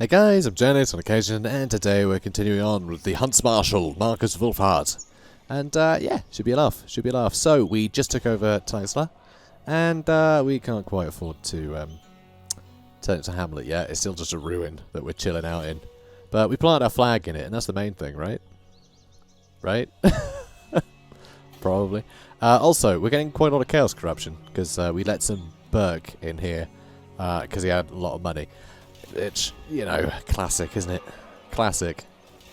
Hey guys, I'm Janet on occasion, and today we're continuing on with the Huntmarshal, Markus Wulfhart. And yeah, should be a laugh, should be a laugh. So, we just took over Tisla, and we can't quite afford to turn it to Hamlet yet. It's still just a ruin that we're chilling out in. But we planted our flag in it, and that's the main thing, right? Right? Probably. Also, we're getting quite a lot of chaos corruption, because we let some Berg in here, because he had a lot of money. Which, you know, classic, isn't it? Classic.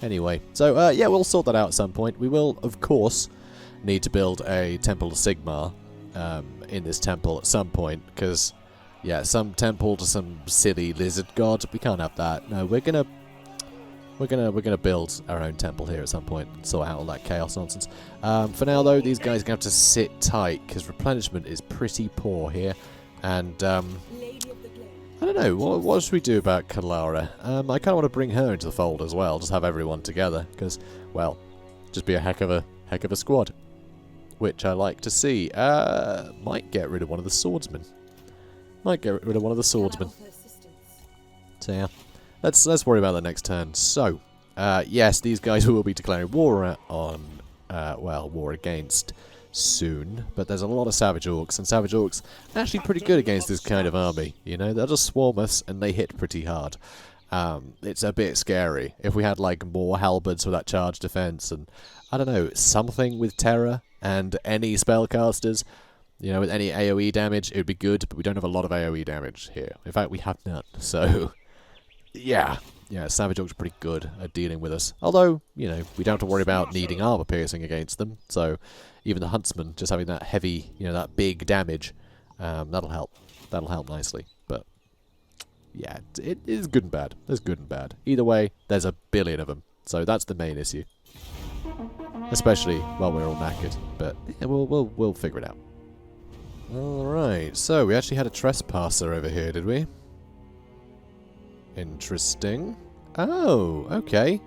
Anyway, so, yeah, we'll sort that out at some point. We will, of course, need to build a Temple to Sigmar in this temple at some point, because, yeah, some temple to some silly lizard god, we can't have that. No, we're gonna build our own temple here at some point and sort out all that chaos nonsense. For now, though, these guys are gonna have to sit tight, because replenishment is pretty poor here, and, I don't know, what should we do about Kalara? I kind of want to bring her into the fold as well, just have everyone together, because, well, just be a heck of a squad, which I like to see. Might get rid of one of the swordsmen. So yeah, let's worry about that next turn. So, yes, these guys will be declaring war on, well, war against soon, but there's a lot of Savage Orcs, and Savage Orcs are actually pretty good against this kind of army, you know, they'll just swarm us and they hit pretty hard. It's a bit scary. If we had like more halberds with that charge defense and, I don't know, something with terror and any spellcasters, you know, with any AoE damage, it would be good, but we don't have a lot of AoE damage here. In fact, we have none, so yeah, Savage Orcs are pretty good at dealing with us. Although, you know, we don't have to worry about needing armor piercing against them, so even the Huntsman, just having that heavy, you know, that big damage, that'll help. That'll help nicely. But, yeah, it is good and bad. There's good and bad. Either way, there's a billion of them, so that's the main issue. Especially while we're all knackered, but yeah, we'll figure it out. Alright, so we actually had a trespasser over here, did we? Interesting. Oh, okay.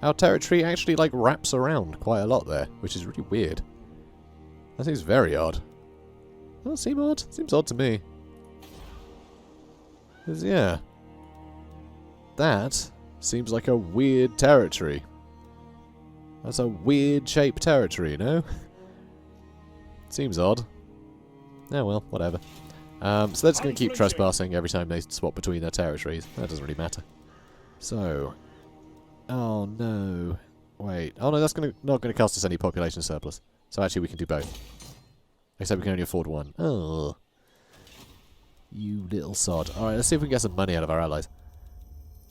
Our territory actually, like, wraps around quite a lot there, which is really weird. That seems very odd. Doesn't that seem odd? Seems odd to me. 'Cause, yeah. That seems like a weird territory. That's a weird shaped territory, you know? Seems odd. Oh well, whatever. So they're just going to keep trespassing every time they swap between their territories. That doesn't really matter. So, oh no, wait. Oh no, that's not going to cost us any population surplus. So actually, we can do both. Except we can only afford one. Oh, you little sod! All right, let's see if we can get some money out of our allies.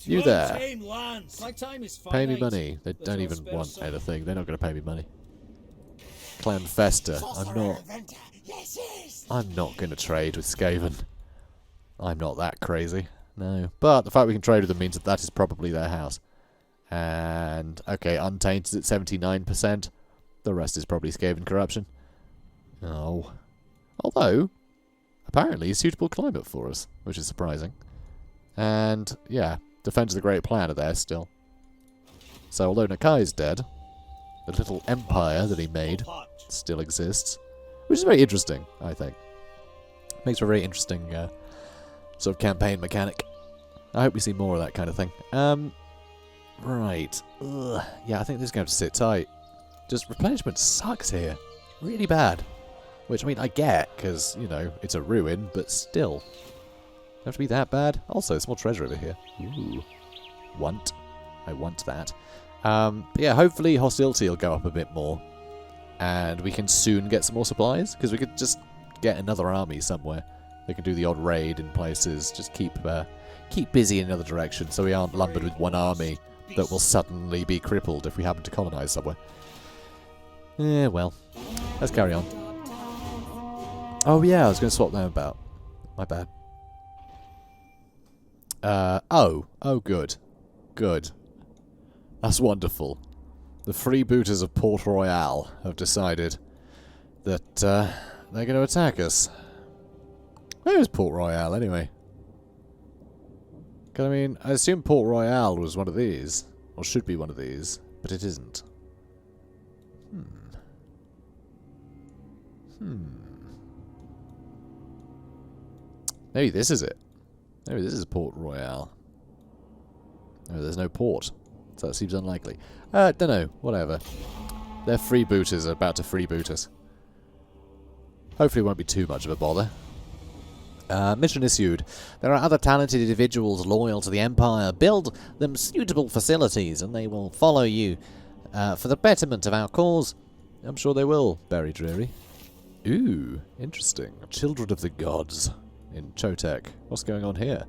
You there? Pay me money. They don't even want anything. They're not going to pay me money. Clan Fester. I'm not going to trade with Skaven. I'm not that crazy. No. But the fact we can trade with them means that that is probably their house. And, okay, Untainted at 79%. The rest is probably Skaven corruption. Oh. Although, apparently a suitable climate for us, which is surprising. And, yeah, Defense of the Great Plan are there still. So, although Nakai is dead, the little empire that he made still exists. Which is very interesting, I think. Makes for a very interesting sort of campaign mechanic. I hope we see more of that kind of thing. Right. Ugh. Yeah, I think this is going to have to sit tight. Just replenishment sucks here. Really bad. Which, I mean, I get, because, you know, it's a ruin, but still. Doesn't have to be that bad. Also, small treasure over here. Ooh. Want. I want that. But yeah, hopefully hostility will go up a bit more. And we can soon get some more supplies, because we could just get another army somewhere. They can do the odd raid in places, just keep busy in another direction, so we aren't lumbered with one army that will suddenly be crippled if we happen to colonize somewhere. Yeah, well, let's carry on. Oh yeah, I was going to swap them about. My bad. Oh, good. Good. That's wonderful. The freebooters of Port Royal have decided that they're going to attack us. Where is Port Royal, anyway? Because, I mean, I assume Port Royal was one of these. Or should be one of these. But it isn't. Maybe this is it. Maybe this is Port Royal. Oh, there's no port. So that seems unlikely. Don't know. Whatever. Their freebooters are about to freeboot us. Hopefully it won't be too much of a bother. Mission issued. There are other talented individuals loyal to the Empire. Build them suitable facilities and they will follow you for the betterment of our cause. I'm sure they will, Barry Dreary. Ooh, interesting. Children of the Gods in Chotek. What's going on here?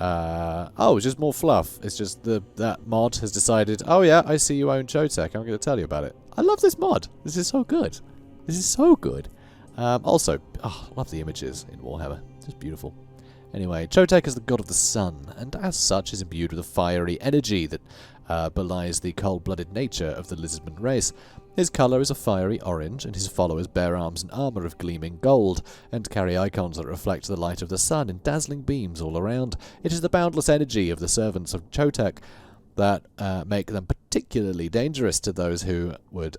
Oh, it's just more fluff. It's just that mod has decided, oh yeah, I see you own Chotek. I'm going to tell you about it. I love this mod. This is so good. This is so good. Also, I love the images in Warhammer. Just beautiful. Anyway, Chotek is the god of the sun, and as such is imbued with a fiery energy that belies the cold-blooded nature of the Lizardmen race. His colour is a fiery orange, and his followers bear arms and armour of gleaming gold, and carry icons that reflect the light of the sun in dazzling beams all around. It is the boundless energy of the servants of Chotek that make them particularly dangerous to those who would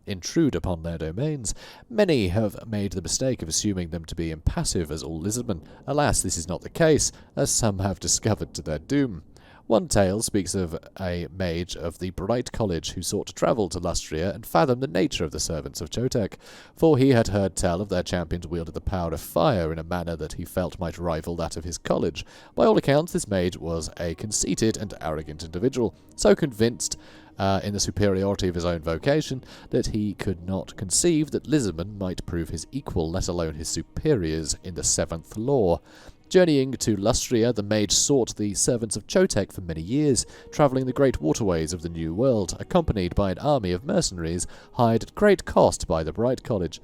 intrude upon their domains. Many have made the mistake of assuming them to be impassive as all lizardmen. Alas, this is not the case, as some have discovered to their doom. One tale speaks of a mage of the Bright College who sought to travel to Lustria and fathom the nature of the servants of Chotek, for he had heard tell of their champions wielded the power of fire in a manner that he felt might rival that of his college. By all accounts, this mage was a conceited and arrogant individual, so convinced in the superiority of his own vocation that he could not conceive that Lizardmen might prove his equal, let alone his superiors in the seventh law. Journeying to Lustria, the mage sought the servants of Chotek for many years, travelling the great waterways of the New World, accompanied by an army of mercenaries hired at great cost by the Bright College.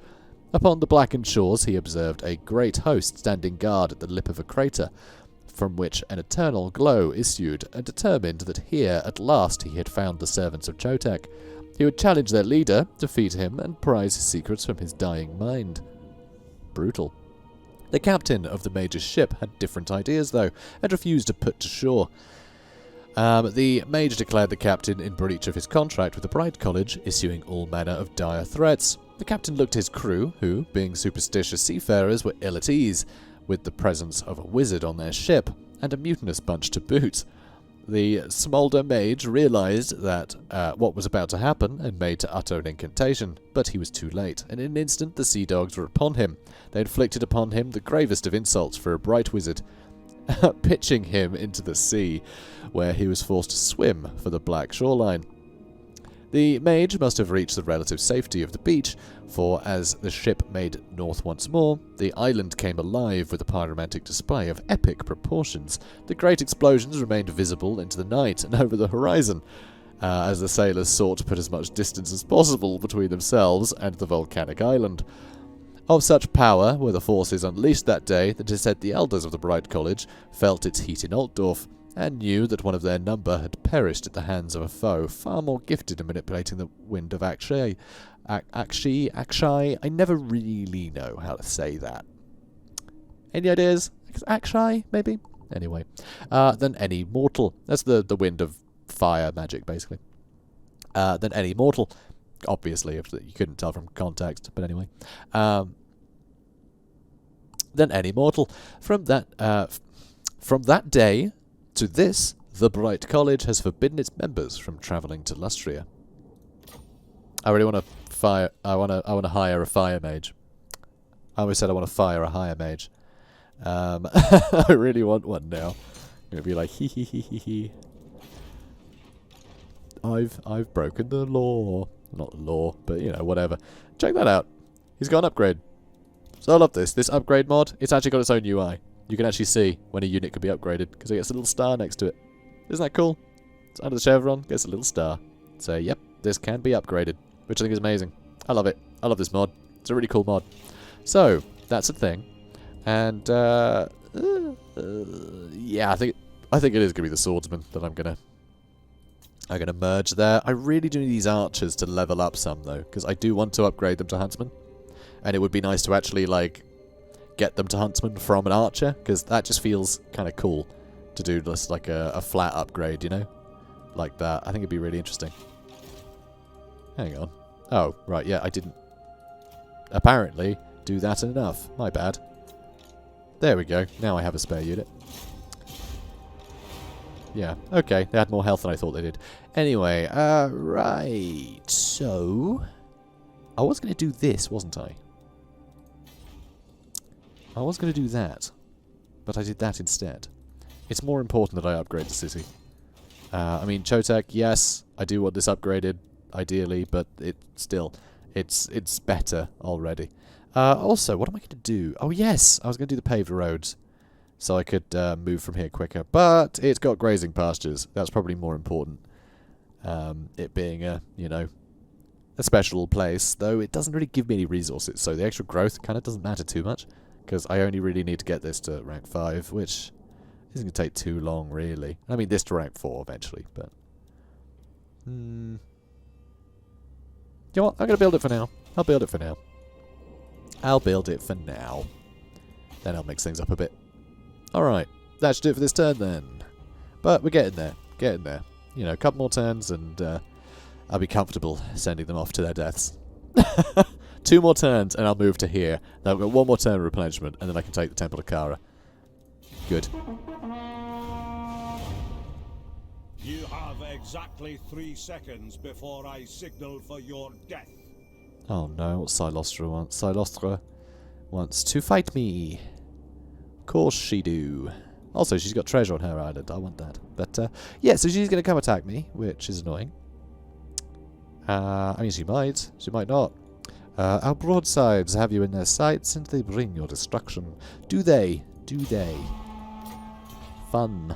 Upon the blackened shores he observed a great host standing guard at the lip of a crater, from which an eternal glow issued, and determined that here at last he had found the servants of Chotek. He would challenge their leader, defeat him, and prize his secrets from his dying mind. Brutal. The captain of the mage's ship had different ideas, though, and refused to put to shore. The mage declared the captain in breach of his contract with the Bright College, issuing all manner of dire threats. The captain looked at his crew, who, being superstitious seafarers, were ill at ease with the presence of a wizard on their ship, and a mutinous bunch to boot. The Smolder mage realised that what was about to happen and made to utter an incantation, but he was too late, and in an instant the sea dogs were upon him. They inflicted upon him the gravest of insults for a bright wizard, pitching him into the sea, where he was forced to swim for the black shoreline. The mage must have reached the relative safety of the beach, for as the ship made north once more, the island came alive with a pyromantic display of epic proportions. The great explosions remained visible into the night and over the horizon, as the sailors sought to put as much distance as possible between themselves and the volcanic island. Of such power were the forces unleashed that day that it is said the elders of the Bright College felt its heat in Altdorf, and knew that one of their number had perished at the hands of a foe far more gifted in manipulating the wind of Akshai. I never really know how to say that. Any ideas? Akshai, maybe? Anyway. Than any mortal. That's the wind of fire magic, basically. Than any mortal. Obviously, if you couldn't tell from context, but anyway. Than any mortal. From that day to this, the Bright College has forbidden its members from travelling to Lustria. I really want to fire. I want to hire a fire mage. I always said I want to fire a hire mage. I really want one now. I'm gonna be like hee hee hee hee hee. I've broken the law. Not the law, but you know, whatever. Check that out. He's got an upgrade. So I love this. This upgrade mod, it's actually got its own UI. You can actually see when a unit could be upgraded, because it gets a little star next to it. Isn't that cool? It's under the chevron, gets a little star. So, yep, this can be upgraded, which I think is amazing. I love it. I love this mod. It's a really cool mod. So, that's a thing. And, yeah, I think it is going to be the swordsman that I'm gonna merge there. I really do need these archers to level up some, though, because I do want to upgrade them to huntsmen. And it would be nice to actually, like, get them to huntsman from an archer, because that just feels kind of cool to do just like a flat upgrade, you know, like that. I think it'd be really interesting. Hang on. Oh, right, yeah, I didn't apparently do that enough. My bad. There we go. Now I have a spare unit. Yeah, okay. They had more health than I thought they did. Anyway, right. So, I was going to do this, wasn't I? I was going to do that, but I did that instead. It's more important that I upgrade the city. I mean, Chotek, yes, I do want this upgraded, ideally, but it's better already. Also, what am I going to do? Oh, yes, I was going to do the paved roads, so I could move from here quicker. But it's got grazing pastures. That's probably more important. It being a, you know, a special place, though it doesn't really give me any resources, so the extra growth kind of doesn't matter too much, because I only really need to get this to rank 5, which isn't going to take too long, really. I mean, this to rank 4 eventually, but... You know what? I'm going to build it for now. I'll build it for now. I'll build it for now. Then I'll mix things up a bit. Alright, that should do it for this turn then. But we're getting there. Getting there. You know, a couple more turns and I'll be comfortable sending them off to their deaths. 2 more turns and I'll move to here. Then I've got 1 more turn of replenishment and then I can take the Temple of Kara. Good. You have exactly 3 seconds before I signal for your death. Oh no, what Silostra wants? Silostra wants to fight me. Of course she do. Also, she's got treasure on her island. I want that. But, yeah, so she's going to come attack me, which is annoying. I mean, she might. She might not. Our broadsides have you in their sights, and they bring your destruction. Do they? Do they? Fun.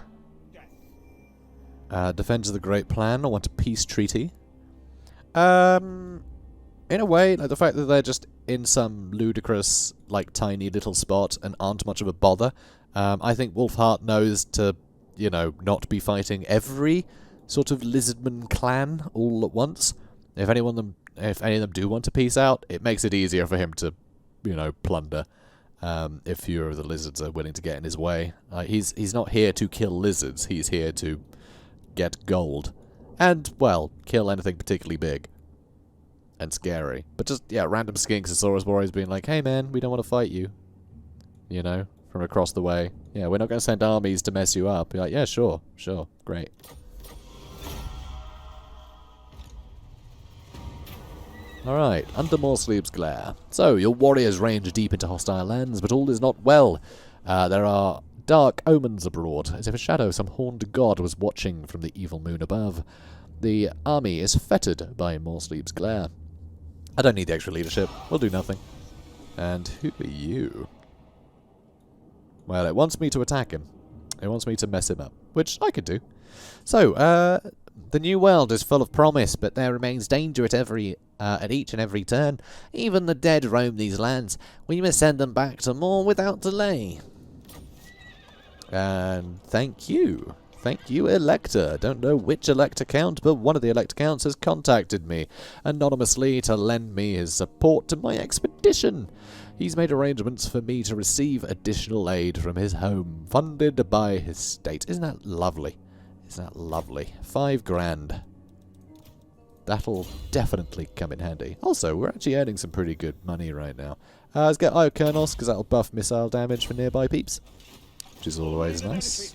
Defense of the Great Plan. I want a peace treaty. In a way, like the fact that they're just in some ludicrous, like, tiny little spot and aren't much of a bother, I think Wulfhart knows to, you know, not be fighting every sort of Lizardmen clan all at once. If any of them do want to peace out, it makes it easier for him to, you know, plunder. If fewer of the lizards are willing to get in his way. He's not here to kill lizards, he's here to get gold. And, well, kill anything particularly big. And scary. But just, yeah, random skinks and Saurus being like, hey man, we don't want to fight you. You know, from across the way. Yeah, we're not going to send armies to mess you up. You're like, yeah, sure, great. Alright, under Morsleep's glare. So, your warriors range deep into hostile lands, but all is not well. There are dark omens abroad, as if a shadow of some horned god was watching from the evil moon above. The army is fettered by Morsleep's glare. I don't need the extra leadership. We'll do nothing. And who are you? Well, it wants me to attack him. It wants me to mess him up, which I could do. So, the new world is full of promise, but there remains danger at each and every turn. Even the dead roam these lands. We must send them back to more without delay. And thank you. Thank you, Elector. Don't know which Elector Count, but one of the Elector Counts has contacted me anonymously to lend me his support to my expedition. He's made arrangements for me to receive additional aid from his home, funded by his state. Isn't that lovely? Isn't that lovely? 5 grand. That'll definitely come in handy. Also, we're actually earning some pretty good money right now. Let's get Io Kernos, because that'll buff missile damage for nearby peeps, which is always nice.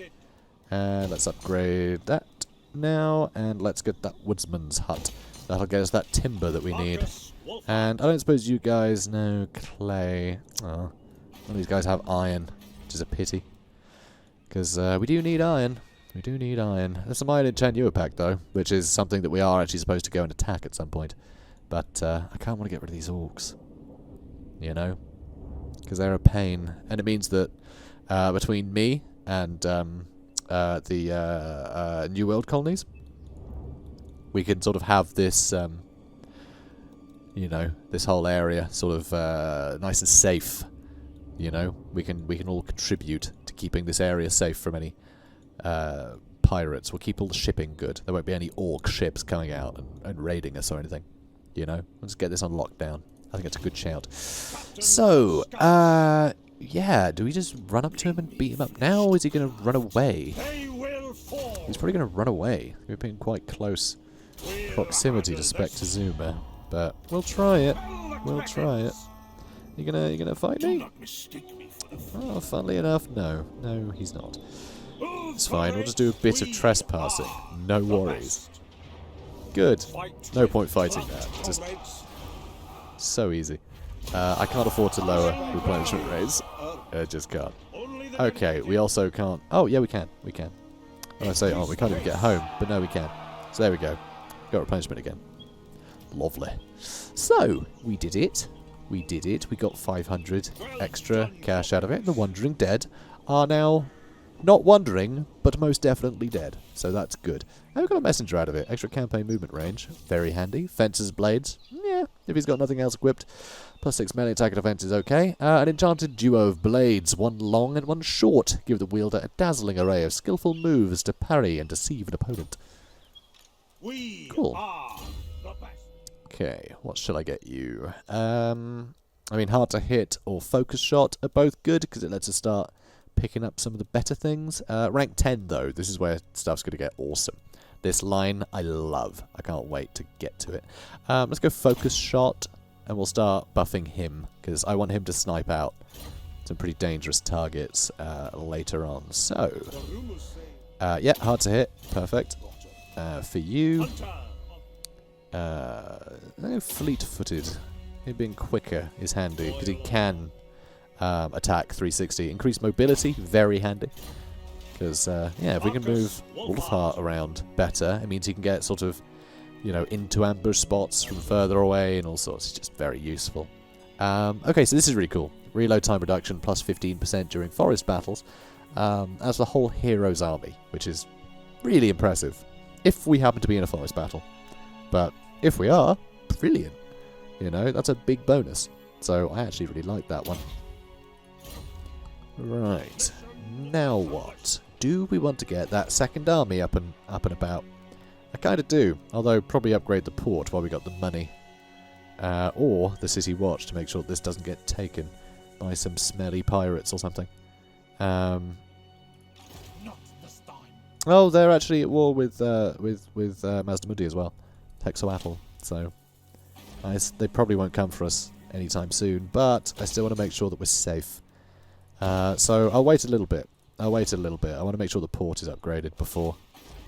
And let's upgrade that now, and let's get that woodsman's hut. That'll get us that timber that we need. And I don't suppose you guys know clay. Oh, none of these guys have iron, which is a pity. Because we do need iron. We do need iron. There's some iron in Chanua Pack, though, which is something that we are actually supposed to go and attack at some point. But I can't want to get rid of these orcs. You know? Because they're a pain. And it means that between me and the New World colonies, we can sort of have this, you know, this whole area sort of nice and safe. You know, we can all contribute to keeping this area safe from any pirates. We'll keep all the shipping good. There won't be any orc ships coming out and raiding us or anything. You know, let's get this on lockdown. I think it's a good shout. So, yeah, do we just run up to him and beat him up now, or is he going to run away? He's probably going to run away. We've been quite close proximity to Spectazuma, but we'll try it. We'll try it. You gonna fight me? Oh, funnily enough, no. No, he's not. It's fine, we'll just do a bit of trespassing. No worries. Good. No point fighting that. Just so easy. I can't afford to lower replenishment rates. I just can't. Okay, we also can't... Oh, yeah, we can. We can. When I say, oh, we can't even get home. But no, we can. So there we go. Got replenishment again. Lovely. So, we did it. We did it. We got 500 extra cash out of it. The Wandering Dead are now not wandering, but most definitely dead. So that's good. And we got a messenger out of it. Extra campaign movement range. Very handy. Fencer's Blades. Yeah, if he's got nothing else equipped. Plus 6 melee attack and defense is okay. An enchanted duo of blades, one long and one short. Give the wielder a dazzling array of skillful moves to parry and deceive an opponent. Cool. Okay, what shall I get you? I mean, hard to hit or focus shot are both good because it lets us start picking up some of the better things. Rank 10, though, this is where stuff's going to get awesome. This line, I love. I can't wait to get to it. Let's go focus shot, and we'll start buffing him because I want him to snipe out some pretty dangerous targets later on. So, yeah, hard to hit. Perfect. For you... fleet-footed. Him being quicker is handy because he can attack 360. Increased mobility, very handy. Because, yeah, if we can move Wulfhart around better, it means he can get sort of, you know, into ambush spots from further away and all sorts. It's just very useful. Okay, so this is really cool. Reload time reduction plus 15% during forest battles. As the whole hero's army, which is really impressive. If we happen to be in a forest battle. But if we are, brilliant. You know, that's a big bonus. So I actually really like that one. Right. Now what? Do we want to get that second army up and about? I kind of do. Although probably upgrade the port while we got the money. Or the city watch to make sure this doesn't get taken by some smelly pirates or something. Oh, they're actually at war with Mazdamundi as well. Texoatl, so they probably won't come for us anytime soon, but I still want to make sure that we're safe. So I'll wait a little bit. I want to make sure the port is upgraded before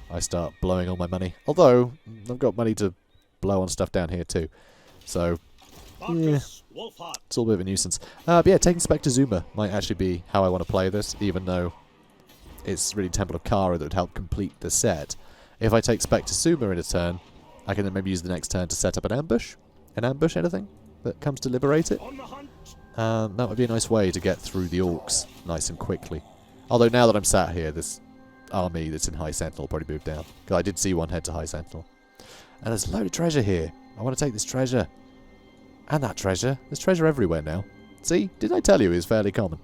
I start blowing all my money. Although, I've got money to blow on stuff down here too. So, yeah, it's all a bit of a nuisance. But yeah, taking Spectre Zuma might actually be how I want to play this, even though it's really Temple of Kara that would help complete the set. If I take Spectre Zuma in a turn, I can then maybe use the next turn to set up an ambush. Anything that comes to liberate it. That would be a nice way to get through the orcs nice and quickly. Although now that I'm sat here, this army that's in High Sentinel will probably move down. Because I did see one head to High Sentinel. And there's a load of treasure here. I want to take this treasure. And that treasure. There's treasure everywhere now. See? Didn't I tell you it was fairly common?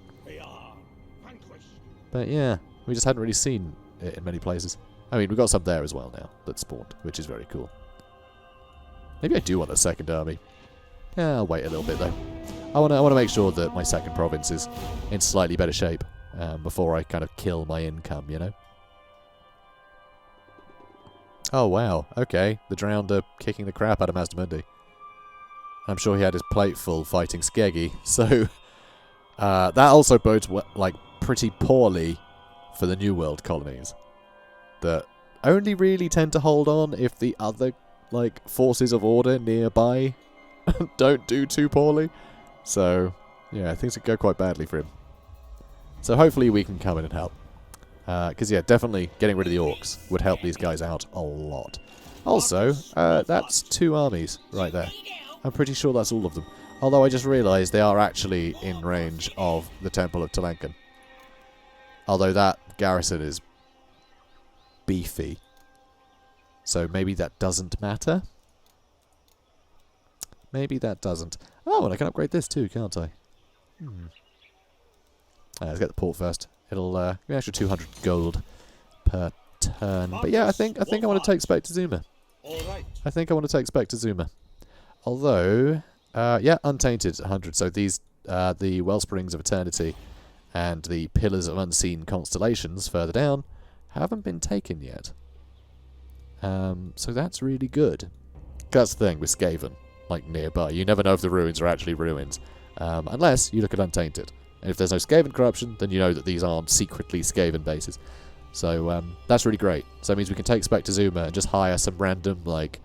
But yeah, we just hadn't really seen it in many places. I mean, we've got some there as well now that spawned, which is very cool. Maybe I do want a second army. Yeah, I'll wait a little bit though. I want to make sure that my second province is in slightly better shape before I kind of kill my income, you know? Oh wow, okay. The Drowned are kicking the crap out of Mazdamundi. I'm sure he had his plate full fighting Skeggy, so that also bodes like pretty poorly for the New World colonies. That only really tend to hold on if the other like forces of order nearby don't do too poorly. So yeah, things could go quite badly for him. So hopefully we can come in and help. Because yeah, definitely getting rid of the orcs would help these guys out a lot. Also, that's 2 armies right there. I'm pretty sure that's all of them. Although I just realised they are actually in range of the Temple of Telenkan. Although that garrison is beefy. So maybe that doesn't matter? Maybe that doesn't. Oh, and I can upgrade this too, can't I? Let's get the port first. It'll give me an extra 200 gold per turn. But yeah, I think I want to take Spectre Zuma. I think I want to take Spectre Zuma. Although, yeah, Untainted 100. So these, the Wellsprings of Eternity and the Pillars of Unseen Constellations further down haven't been taken yet. So that's really good. That's the thing with Skaven, like nearby. You never know if the ruins are actually ruins, unless you look at Untainted. And if there's no Skaven corruption, then you know that these aren't secretly Skaven bases. So that's really great. So it means we can take Spectazuma and just hire some random, like,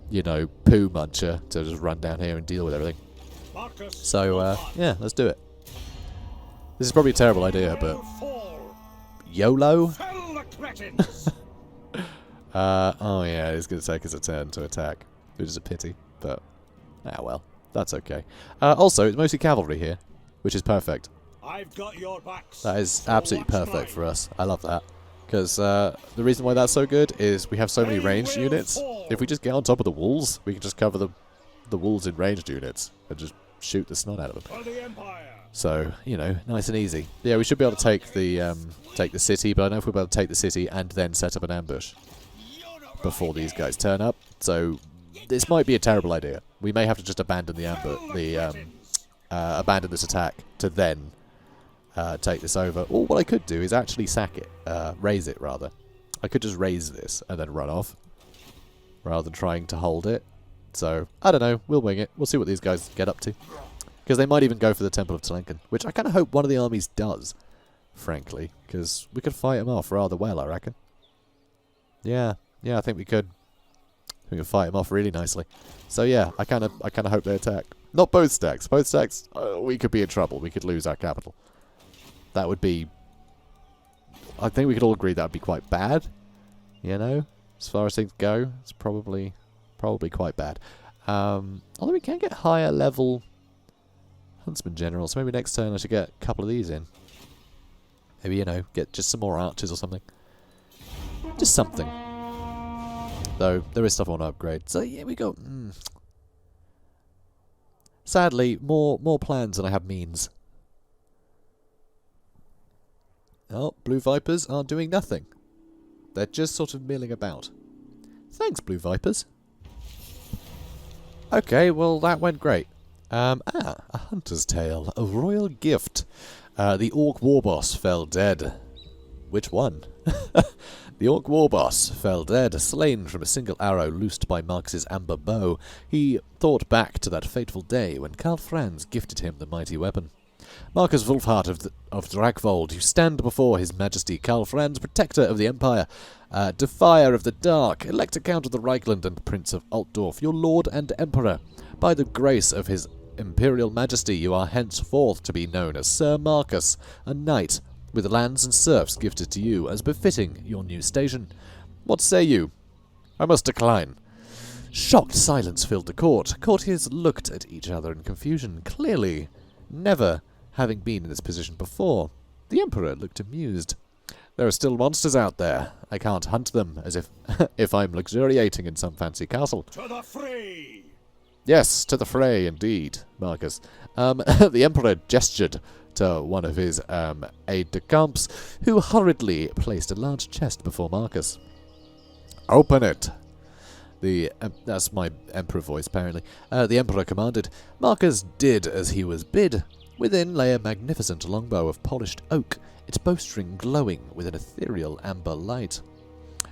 you know, poo muncher to just run down here and deal with everything. So, yeah, let's do it. This is probably a terrible idea, but... YOLO? Oh yeah, it's going to take us a turn to attack, which is a pity, but... ah well, that's okay. Also, it's mostly cavalry here, which is perfect. I've got your backs. That is absolutely perfect for us. I love that. Because the reason why that's so good is we have so many ranged units. If we just get on top of the walls, we can just cover the walls in ranged units and just shoot the snot out of them. So, you know, nice and easy. Yeah, we should be able to take the city, but I don't know if we'll be able to take the city and then set up an ambush before these guys turn up. So this might be a terrible idea. We may have to just abandon the abandon this attack to then take this over. Or what I could do is actually sack it, raise it rather. I could just raise this and then run off, rather than trying to hold it. So I don't know. We'll wing it. We'll see what these guys get up to, because they might even go for the Temple of Tlenken, which I kind of hope one of the armies does, frankly, because we could fight them off rather well, I reckon. Yeah, I think we could. We can fight them off really nicely. So yeah, I kind of hope they attack. Not both stacks. Both stacks, we could be in trouble. We could lose our capital. That would be... I think we could all agree that would be quite bad. You know? As far as things go, it's probably quite bad. Although we can get higher level Huntsman Generals. So maybe next turn I should get a couple of these in. Maybe, you know, get just some more archers or something. Just something. Though, there is stuff I want to upgrade. So, yeah, we go... Sadly, more plans than I have means. Oh, Blue Vipers are doing nothing. They're just sort of milling about. Thanks, Blue Vipers. Okay, well, that went great. A hunter's tale. A royal gift. The Orc Warboss fell dead. Which one? The Orc Warboss fell dead, slain from a single arrow loosed by Markus's amber bow. He thought back to that fateful day when Karl Franz gifted him the mighty weapon. Markus Wulfhart of Dragvold, you stand before His Majesty Karl Franz, protector of the Empire, defier of the dark, elector Count of the Reichland and Prince of Altdorf, your Lord and Emperor. By the grace of His Imperial Majesty, you are henceforth to be known as Sir Markus, a knight, with lands and serfs gifted to you as befitting your new station. What say you? I must decline. Shocked silence filled the court. Courtiers looked at each other in confusion, clearly never having been in this position before. The Emperor looked amused. There are still monsters out there. I can't hunt them as if I'm luxuriating in some fancy castle. To the fray! Yes, to the fray, indeed, Markus. The Emperor gestured to one of his aides-de-camps, who hurriedly placed a large chest before Markus. Open it! That's my Emperor voice, apparently. The Emperor commanded. Markus did as he was bid. Within lay a magnificent longbow of polished oak, its bowstring glowing with an ethereal amber light.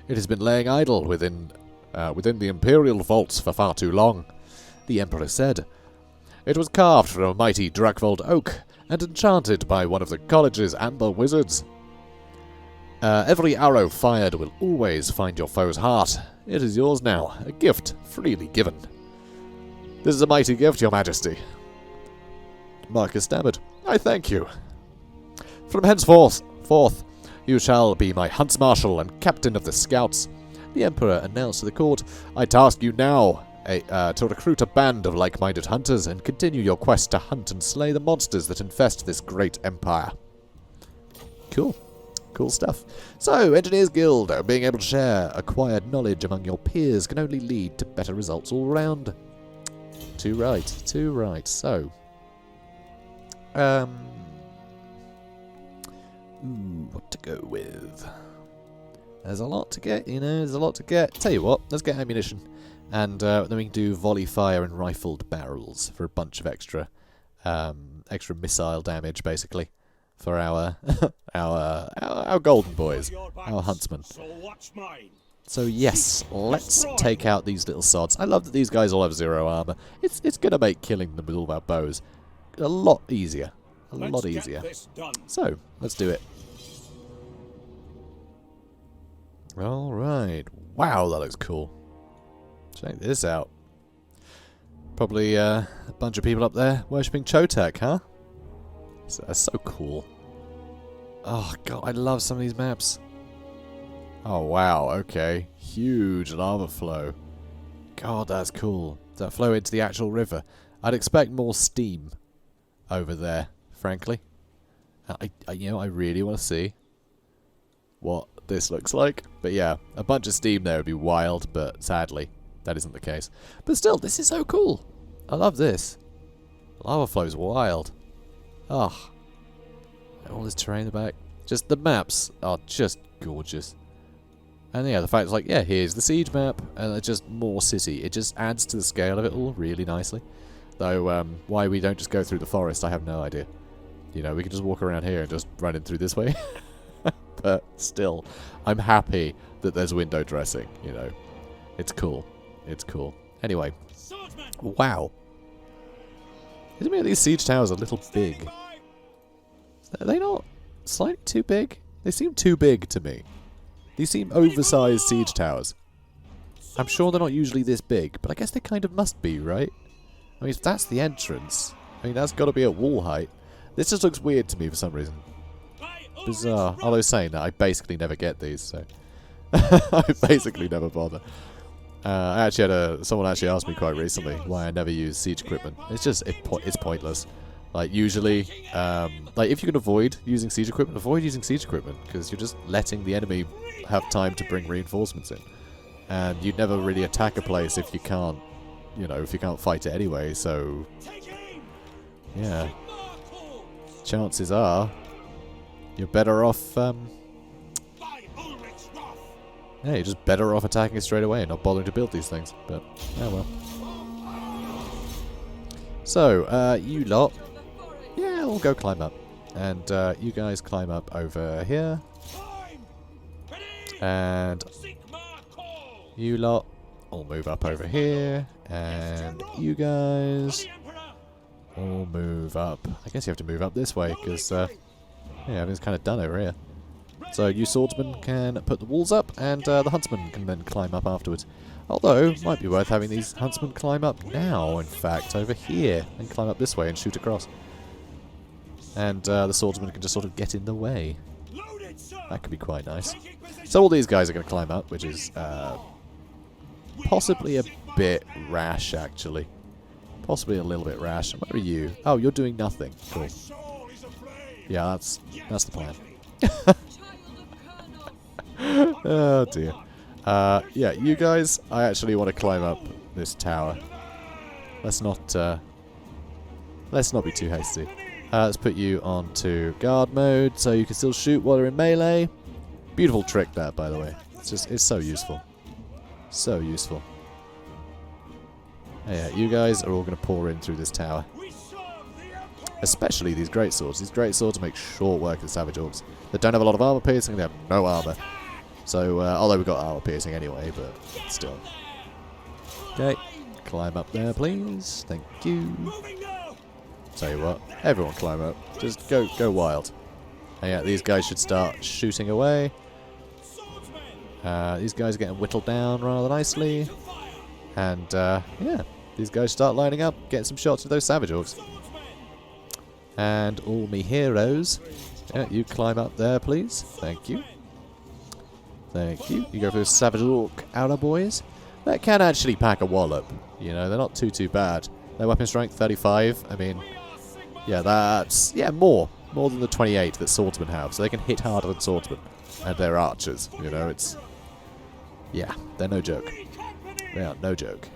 It has been laying idle within the Imperial vaults for far too long, the Emperor said. It was carved from a mighty Dragvold oak, and enchanted by one of the college's amber wizards. Every arrow fired will always find your foe's heart. It is yours now, a gift freely given. This is a mighty gift, Your Majesty. Markus stammered. I thank you. From henceforth, you shall be my Huntmarshal and Captain of the Scouts. The Emperor announced to the court, I task you now to recruit a band of like-minded hunters and continue your quest to hunt and slay the monsters that infest this great empire. Cool. Cool stuff. So, Engineers Guild, being able to share acquired knowledge among your peers can only lead to better results all round. Too right. So, what to go with? There's a lot to get, there's a lot to get. Tell you what, let's get ammunition. And then we can do volley fire and rifled barrels for a bunch of extra missile damage, basically, for our our golden boys, our huntsmen. So yes, let's take out these little sods. I love that these guys all have 0 armor. It's gonna make killing them with all of our bows a lot easier. A lot easier. So, let's do it. Alright. Wow, that looks cool. Check this out. Probably a bunch of people up there worshipping Chotek, huh? That's so cool. Oh, God, I love some of these maps. Oh, wow, okay. Huge lava flow. God, that's cool. Does that flow into the actual river? I'd expect more steam over there, frankly. I really want to see what this looks like. But yeah, a bunch of steam there would be wild, but sadly, that isn't the case. But still, this is so cool. I love this. Lava flow's wild. Oh. All this terrain in the back. Just the maps are just gorgeous. And yeah, the fact it's like, yeah, here's the siege map, and it's just more city. It just adds to the scale of it all really nicely. Though, why we don't just go through the forest, I have no idea. You know, we can just walk around here and just run in through this way. But still, I'm happy that there's window dressing, you know. It's cool. It's cool. Anyway. Wow. Isn't it these siege towers a little big? Are they not slightly too big? They seem too big to me. These seem oversized siege towers. I'm sure they're not usually this big, but I guess they kind of must be, right? I mean, if that's the entrance, I mean, that's got to be at wall height. This just looks weird to me for some reason. Bizarre. Although saying that, I basically never get these, so... I basically never bother. I actually had someone actually asked me quite recently why I never use siege equipment. It's just, it's pointless. Like, usually, like, if you can avoid using siege equipment, avoid using siege equipment, because you're just letting the enemy have time to bring reinforcements in. And you'd never really attack a place if you can't, you know, if you can't fight it anyway, so... Yeah. Chances are, you're better off, yeah, you're just better off attacking it straight away and not bothering to build these things. But, oh well. So, you lot, yeah, we'll go climb up. And you guys climb up over here. And you lot all move up over here. And you guys all move up. I guess you have to move up this way because, yeah, everything's kind of done over here. So you swordsmen can put the walls up, and the huntsmen can then climb up afterwards. Although, it might be worth having these huntsmen climb up now, in fact, over here, and climb up this way and shoot across. And the swordsmen can just sort of get in the way. That could be quite nice. So all these guys are going to climb up, which is possibly a bit rash, actually. Possibly a little bit rash. Where are you? Oh, you're doing nothing. Cool. Yeah, that's the plan. Oh dear. Yeah, you guys, I actually want to climb up this tower. Let's not be too hasty. Let's put you onto guard mode so you can still shoot while you're in melee. Beautiful trick that, by the way. It's so useful. So useful. Yeah, you guys are all going to pour in through this tower. Especially these great swords. These great swords make short work of the savage orcs. They don't have a lot of armor piercing, they have no armor. So, although we've got armor piercing anyway, but still. Okay, climb up there, please. Thank you. Tell you what, everyone climb up. Just go wild. And yeah, these guys should start shooting away. These guys are getting whittled down rather nicely. And, yeah, these guys start lining up, getting some shots of those savage orcs. And all me heroes, yeah, you climb up there, please. Thank you. Thank you. You go for the savage orc outer boys. That can actually pack a wallop. You know, they're not too bad. Their weapon strength 35. I mean, yeah, that's more than the 28 that swordsmen have. So they can hit harder than swordsmen, and they're archers. You know, it's yeah, they're no joke. They are no joke.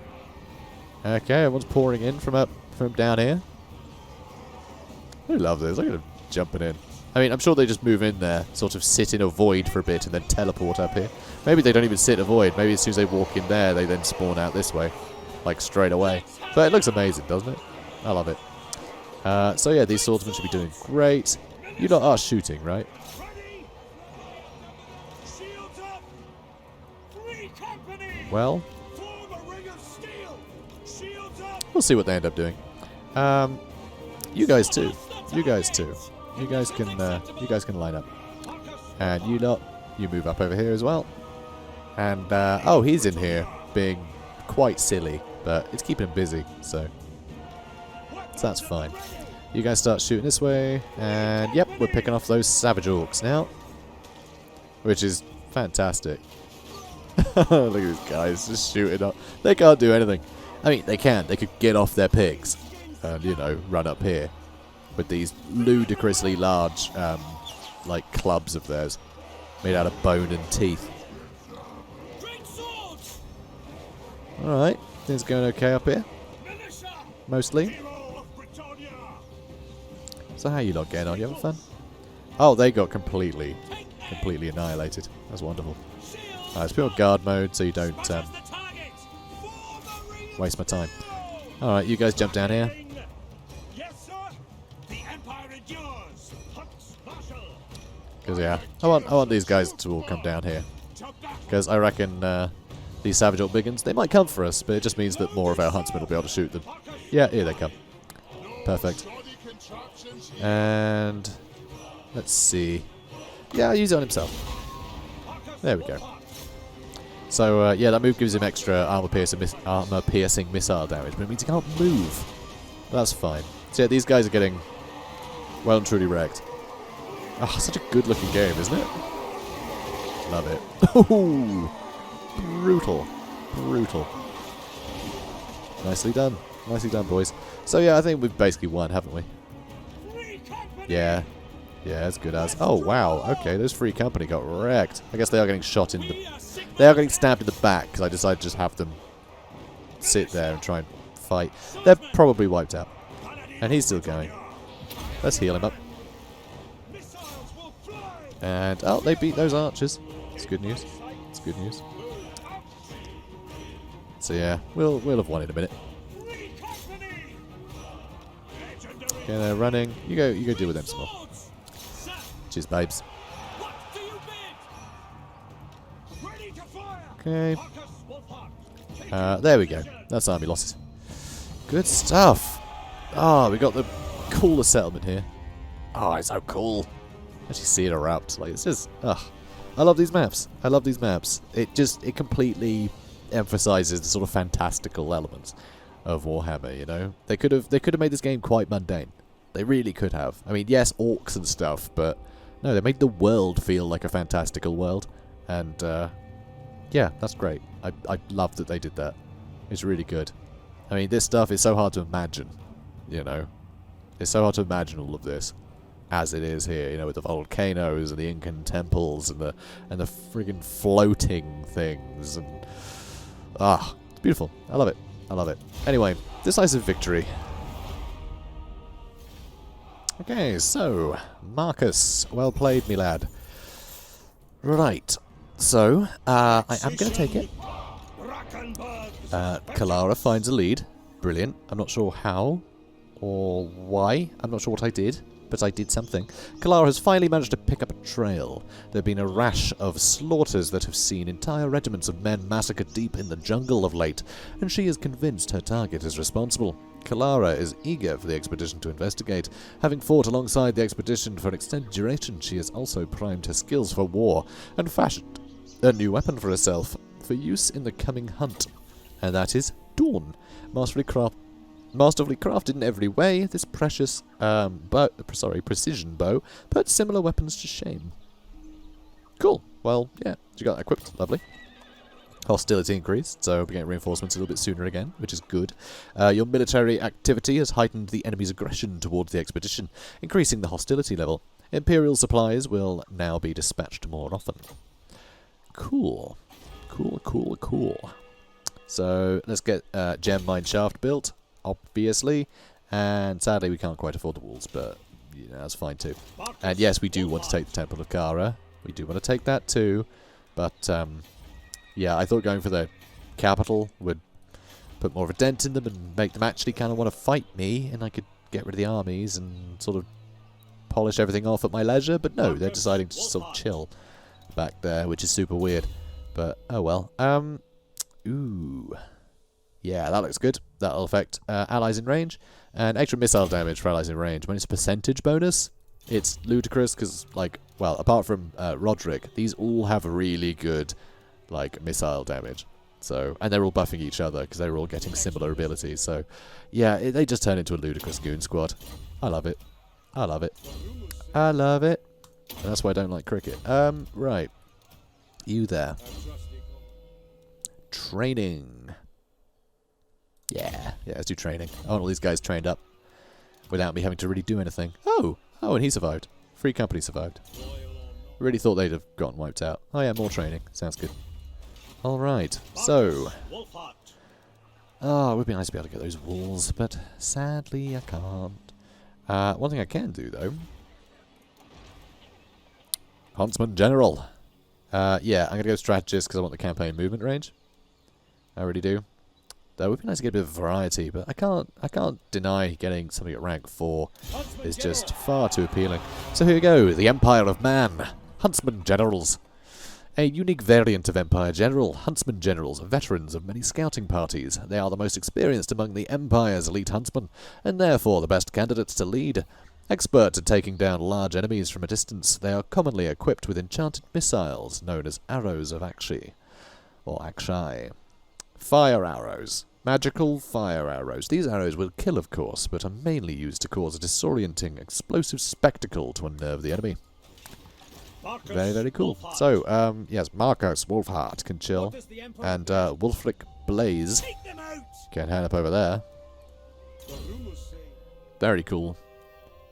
Okay, everyone's pouring in from down here. I love this. Look at them jumping in. I mean, I'm sure they just move in there, sort of sit in a void for a bit, and then teleport up here. Maybe they don't even sit in a void. Maybe as soon as they walk in there, they then spawn out this way, like straight away. But it looks amazing, doesn't it? I love it. So yeah, these swordsmen should be doing great. You lot are shooting, right? Well, we'll see what they end up doing. You guys too. You guys too. You guys can line up. And you lot, you move up over here as well. And, oh, he's in here being quite silly, but it's keeping him busy, so that's fine. You guys start shooting this way, and yep, we're picking off those savage orcs now, which is fantastic. Look at these guys just shooting up. They can't do anything. I mean, they can. They could get off their pigs and, you know, run up here with these ludicrously large, like, clubs of theirs made out of bone and teeth. Alright, things going okay up here. Mostly. So how you lot getting on? You having fun? Oh, they got completely annihilated. That's wonderful. Let's put on guard mode so you don't waste my time. Alright, you guys jump down here. Because yeah, I want these guys to all come down here. Because I reckon these savage orc biggins, they might come for us, but it just means that more of our huntsmen will be able to shoot them. Yeah, here they come. Perfect. And let's see. Yeah, I'll use it on himself. There we go. So yeah, that move gives him extra armor-piercing missile damage, but it means he can't move. That's fine. So yeah, these guys are getting well and truly wrecked. Oh, such a good-looking game, isn't it? Love it. Ooh, brutal, brutal. Nicely done, boys. So yeah, I think we've basically won, haven't we? Yeah. Yeah, as good as. Oh, wow. Okay, those free company got wrecked. I guess they are getting shot in the... They are getting stabbed in the back, because I decided to just have them sit there and try and fight. They're probably wiped out. And he's still going. Let's heal him up. And, oh, they beat those archers. It's good news. It's good news. So yeah, we'll have won in a minute. Okay, they're running. You go deal with them some more. Cheers, babes. Okay. There we go. That's army losses. Good stuff. Ah, we got the coolest settlement here. Oh, it's so cool. Actually see it erupt. Like, it's just, ugh. I love these maps. I love these maps. It completely emphasizes the sort of fantastical elements of Warhammer, you know? They could have made this game quite mundane. They really could have. I mean, yes, orcs and stuff, but no, they made the world feel like a fantastical world. And, yeah, that's great. I love that they did that. It's really good. I mean, this stuff is so hard to imagine, you know? It's so hard to imagine all of this as it is here, you know, with the volcanoes and the Incan temples and the friggin' floating things and it's beautiful. I love it. I love it. Anyway, decisive victory. Okay, so Marcus, well played, me lad. Right, so I am going to take it. Kalara finds a lead. Brilliant. I'm not sure how or why. I'm not sure what I did, but I did something. Kalara has finally managed to pick up a trail. There have been a rash of slaughters that have seen entire regiments of men massacred deep in the jungle of late, and she is convinced her target is responsible. Kalara is eager for the expedition to investigate. Having fought alongside the expedition for an extended duration, she has also primed her skills for war and fashioned a new weapon for herself for use in the coming hunt. And that is Dawn. Masterfully crafted in every way, this precious precision bow puts similar weapons to shame. Cool. Well, yeah, you got that equipped. Lovely. Hostility increased, so we're getting reinforcements a little bit sooner again, which is good. Your military activity has heightened the enemy's aggression towards the expedition, increasing the hostility level. Imperial supplies will now be dispatched more often. Cool. Cool, cool, cool. So let's get Gem Mine Shaft built, obviously. And sadly we can't quite afford the walls, but you know, that's fine too. And yes, we do want to take the Temple of Kara. We do want to take that too. But yeah, I thought going for the capital would put more of a dent in them and make them actually kind of want to fight me, and I could get rid of the armies and sort of polish everything off at my leisure. But no, they're deciding to sort of chill back there, which is super weird. But oh well. Ooh. Yeah, that looks good. That'll affect allies in range. And extra missile damage for allies in range. When it's a percentage bonus, it's ludicrous because, like, well, apart from Roderick, these all have really good like, missile damage. So, and they're all buffing each other because they're all getting similar abilities. So, yeah, they just turn into a ludicrous goon squad. I love it. I love it. I love it. And that's why I don't like cricket. Right. You there. Training. Yeah, let's do training. I want all these guys trained up without me having to really do anything. Oh, and he survived. Free company survived. Really thought they'd have gotten wiped out. Oh yeah, more training. Sounds good. Alright, so... Oh, it would be nice to be able to get those walls, but sadly I can't. One thing I can do, though... Huntsman General. Yeah, I'm going to go Strategist because I want the campaign movement range. I really do. That would be nice to get a bit of variety, but I can't deny getting something at rank 4 is just far too appealing. So here we go, the Empire of Man. Huntsman Generals. A unique variant of Empire General, Huntsman Generals are veterans of many scouting parties. They are the most experienced among the Empire's elite huntsmen, and therefore the best candidates to lead. Expert at taking down large enemies from a distance, they are commonly equipped with enchanted missiles, known as arrows of Akshi, or Akshai. Fire arrows. Magical fire arrows. These arrows will kill, of course, but are mainly used to cause a disorienting, explosive spectacle to unnerve the enemy. Very, very cool. So, yes, Markus Wulfhart can chill, and Wulfric Blaze can head up over there. Very cool.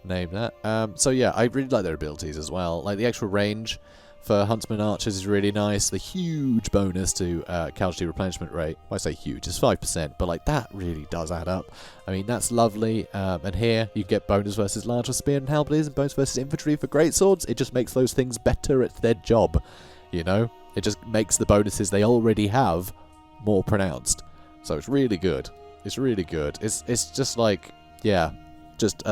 Name that. So yeah, I really like their abilities as well. Like the extra range for Huntsman Archers is really nice. The huge bonus to casualty replenishment rate. Well, I say huge, it's 5%, but like that really does add up. I mean, that's lovely. And here you get bonus versus larger spear and halberdiers and bonus versus infantry for greatswords. It just makes those things better at their job. You know, it just makes the bonuses they already have more pronounced. So it's really good. It's really good. It's just like, yeah, just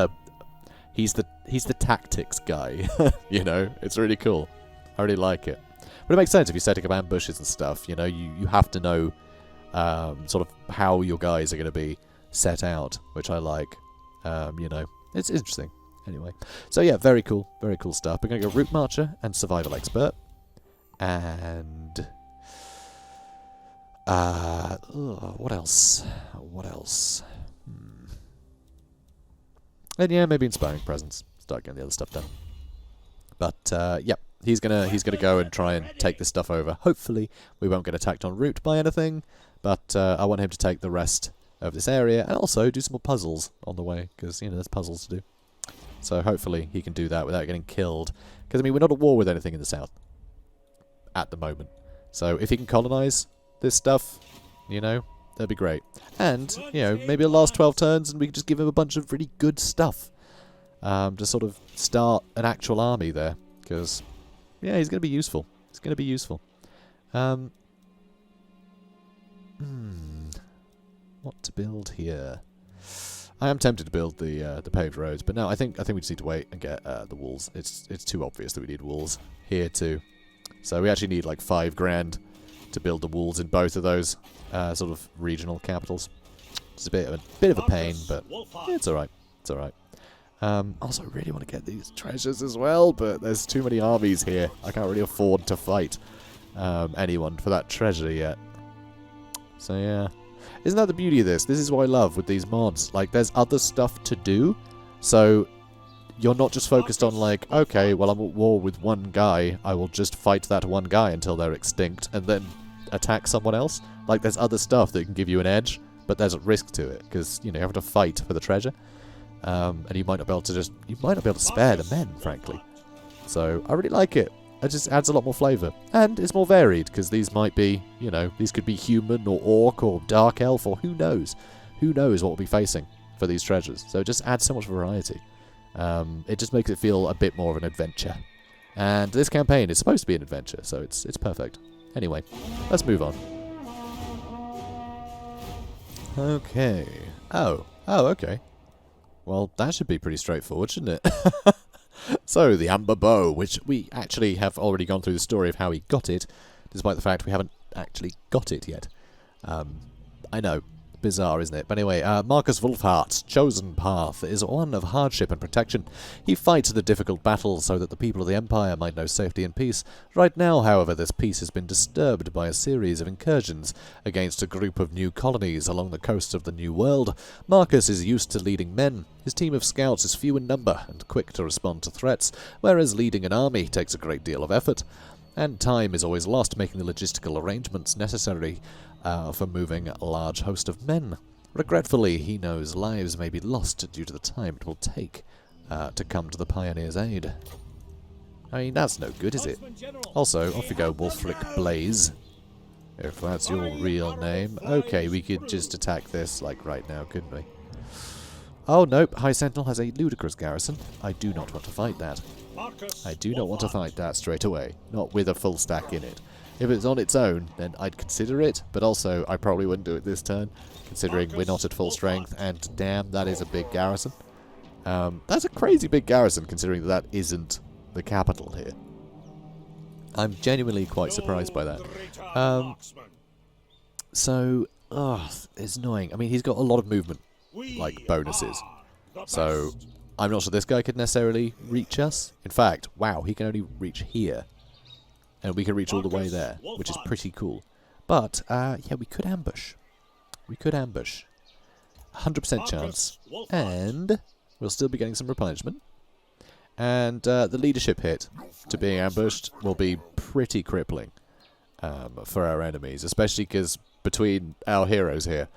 he's the tactics guy. You know, it's really cool. I really like it. But it makes sense if you're setting up ambushes and stuff, you know, you have to know sort of how your guys are going to be set out, which I like. You know, it's interesting. Anyway, so yeah, very cool stuff. We're going to go Route Marcher and Survival Expert. And... what else? And yeah, maybe Inspiring Presence. Start getting the other stuff done. But, yeah. He's gonna go and try and take this stuff over. Hopefully, we won't get attacked en route by anything, but I want him to take the rest of this area and also do some more puzzles on the way, because, you know, there's puzzles to do. So hopefully he can do that without getting killed. Because, I mean, we're not at war with anything in the south at the moment. So if he can colonize this stuff, you know, that'd be great. And, you know, maybe it'll last 12 turns and we can just give him a bunch of really good stuff to sort of start an actual army there, because... yeah, he's going to be useful. It's going to be useful. What to build here? I am tempted to build the paved roads, but no, I think we just need to wait and get the walls. It's too obvious that we need walls here too. So we actually need like 5 grand to build the walls in both of those sort of regional capitals. It's a bit of a pain, but yeah, it's all right. It's all right. Also, I really want to get these treasures as well, but there's too many armies here. I can't really afford to fight anyone for that treasure yet. So yeah. Isn't that the beauty of this? This is what I love with these mods. Like, there's other stuff to do, so you're not just focused on like, okay, well, I'm at war with one guy, I will just fight that one guy until they're extinct, and then attack someone else. Like, there's other stuff that can give you an edge, but there's a risk to it, because, you know, you have to fight for the treasure. And you might not be able to spare the men, frankly. So I really like it. It just adds a lot more flavour, and it's more varied because these might be, you know, these could be human or orc or dark elf or who knows what we'll be facing for these treasures. So it just adds so much variety. It just makes it feel a bit more of an adventure. And this campaign is supposed to be an adventure, so it's perfect. Anyway, let's move on. Okay. Oh, okay. Well, that should be pretty straightforward, shouldn't it? So, the Amber Bow, which we actually have already gone through the story of how he got it, despite the fact we haven't actually got it yet. I know. bizarre, isn't it? But anyway, Markus Wulfhart's chosen path is one of hardship and protection. He fights the difficult battles so that the people of the Empire might know safety and peace. Right now, however, this peace has been disturbed by a series of incursions against a group of new colonies along the coasts of the New World. Markus is used to leading men. His team of scouts is few in number and quick to respond to threats, whereas leading an army takes a great deal of effort. And time is always lost making the logistical arrangements necessary for moving a large host of men. Regretfully, he knows lives may be lost due to the time it will take to come to the Pioneer's aid. I mean, that's no good, is it? Also, off you go, Wolfric Blaze. If that's your real name. Okay, we could just attack this, like, right now, couldn't we? Oh, nope. High Sentinel has a ludicrous garrison. I do not want to fight that. I do not want to fight that straight away. Not with a full stack in it. If it's on its own, then I'd consider it, but also I probably wouldn't do it this turn, considering we're not at full strength, and damn, that is a big garrison. That's a crazy big garrison, considering that isn't the capital here. I'm genuinely quite surprised by that. So, it's annoying. I mean, he's got a lot of movement, like, bonuses. So, I'm not sure this guy could necessarily reach us. In fact, wow, he can only reach here. And we can reach all the way there, which is pretty cool. But, yeah, we could ambush. We could ambush. 100% chance. And we'll still be getting some replenishment. And the leadership hit to being ambushed will be pretty crippling for our enemies. Especially because between our heroes here,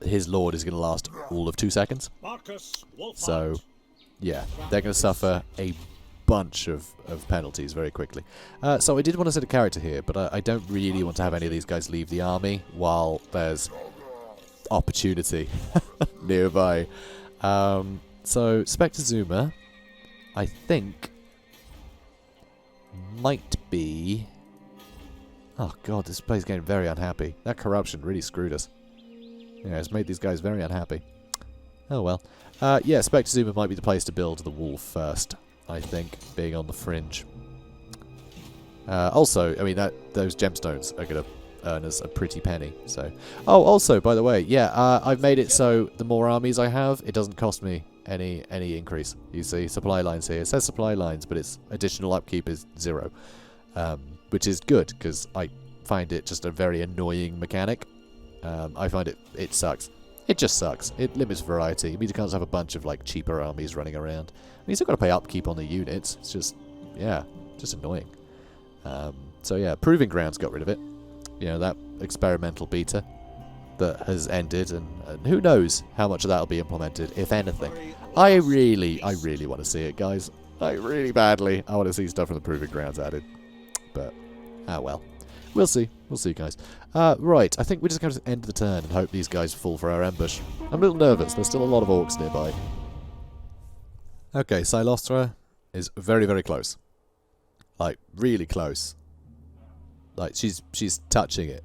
his lord is going to last all of 2 seconds. So, yeah, they're going to suffer a bunch of penalties very quickly. So I did want to set a character here, but I don't really want to have any of these guys leave the army while there's opportunity nearby. So Spectre Zuma, I think, might be... Oh god, this place is getting very unhappy. That corruption really screwed us. Yeah, it's made these guys very unhappy. Oh well. Yeah, Spectre Zuma might be the place to build the wolf first, I think, being on the fringe. Also, I mean, those gemstones are going to earn us a pretty penny. So, oh, also, by the way, yeah, I've made it so the more armies I have, it doesn't cost me any increase. You see, supply lines here. It says supply lines, but its additional upkeep is 0, which is good because I find it just a very annoying mechanic. I find it sucks. It just sucks. It limits variety. It means you can't have a bunch of like cheaper armies running around. I mean, you still got to pay upkeep on the units. It's just, yeah, just annoying. So yeah, Proving Grounds got rid of it. You know, that experimental beta that has ended, and who knows how much of that will be implemented, if anything. I really want to see it, guys. Like, really badly. I want to see stuff from the Proving Grounds added. But, well. We'll see. We'll see, guys. Right, I think we're just going to end the turn and hope these guys fall for our ambush. I'm a little nervous. There's still a lot of orcs nearby. Okay, Silostra is very, very close. Like, really close. Like, she's touching it.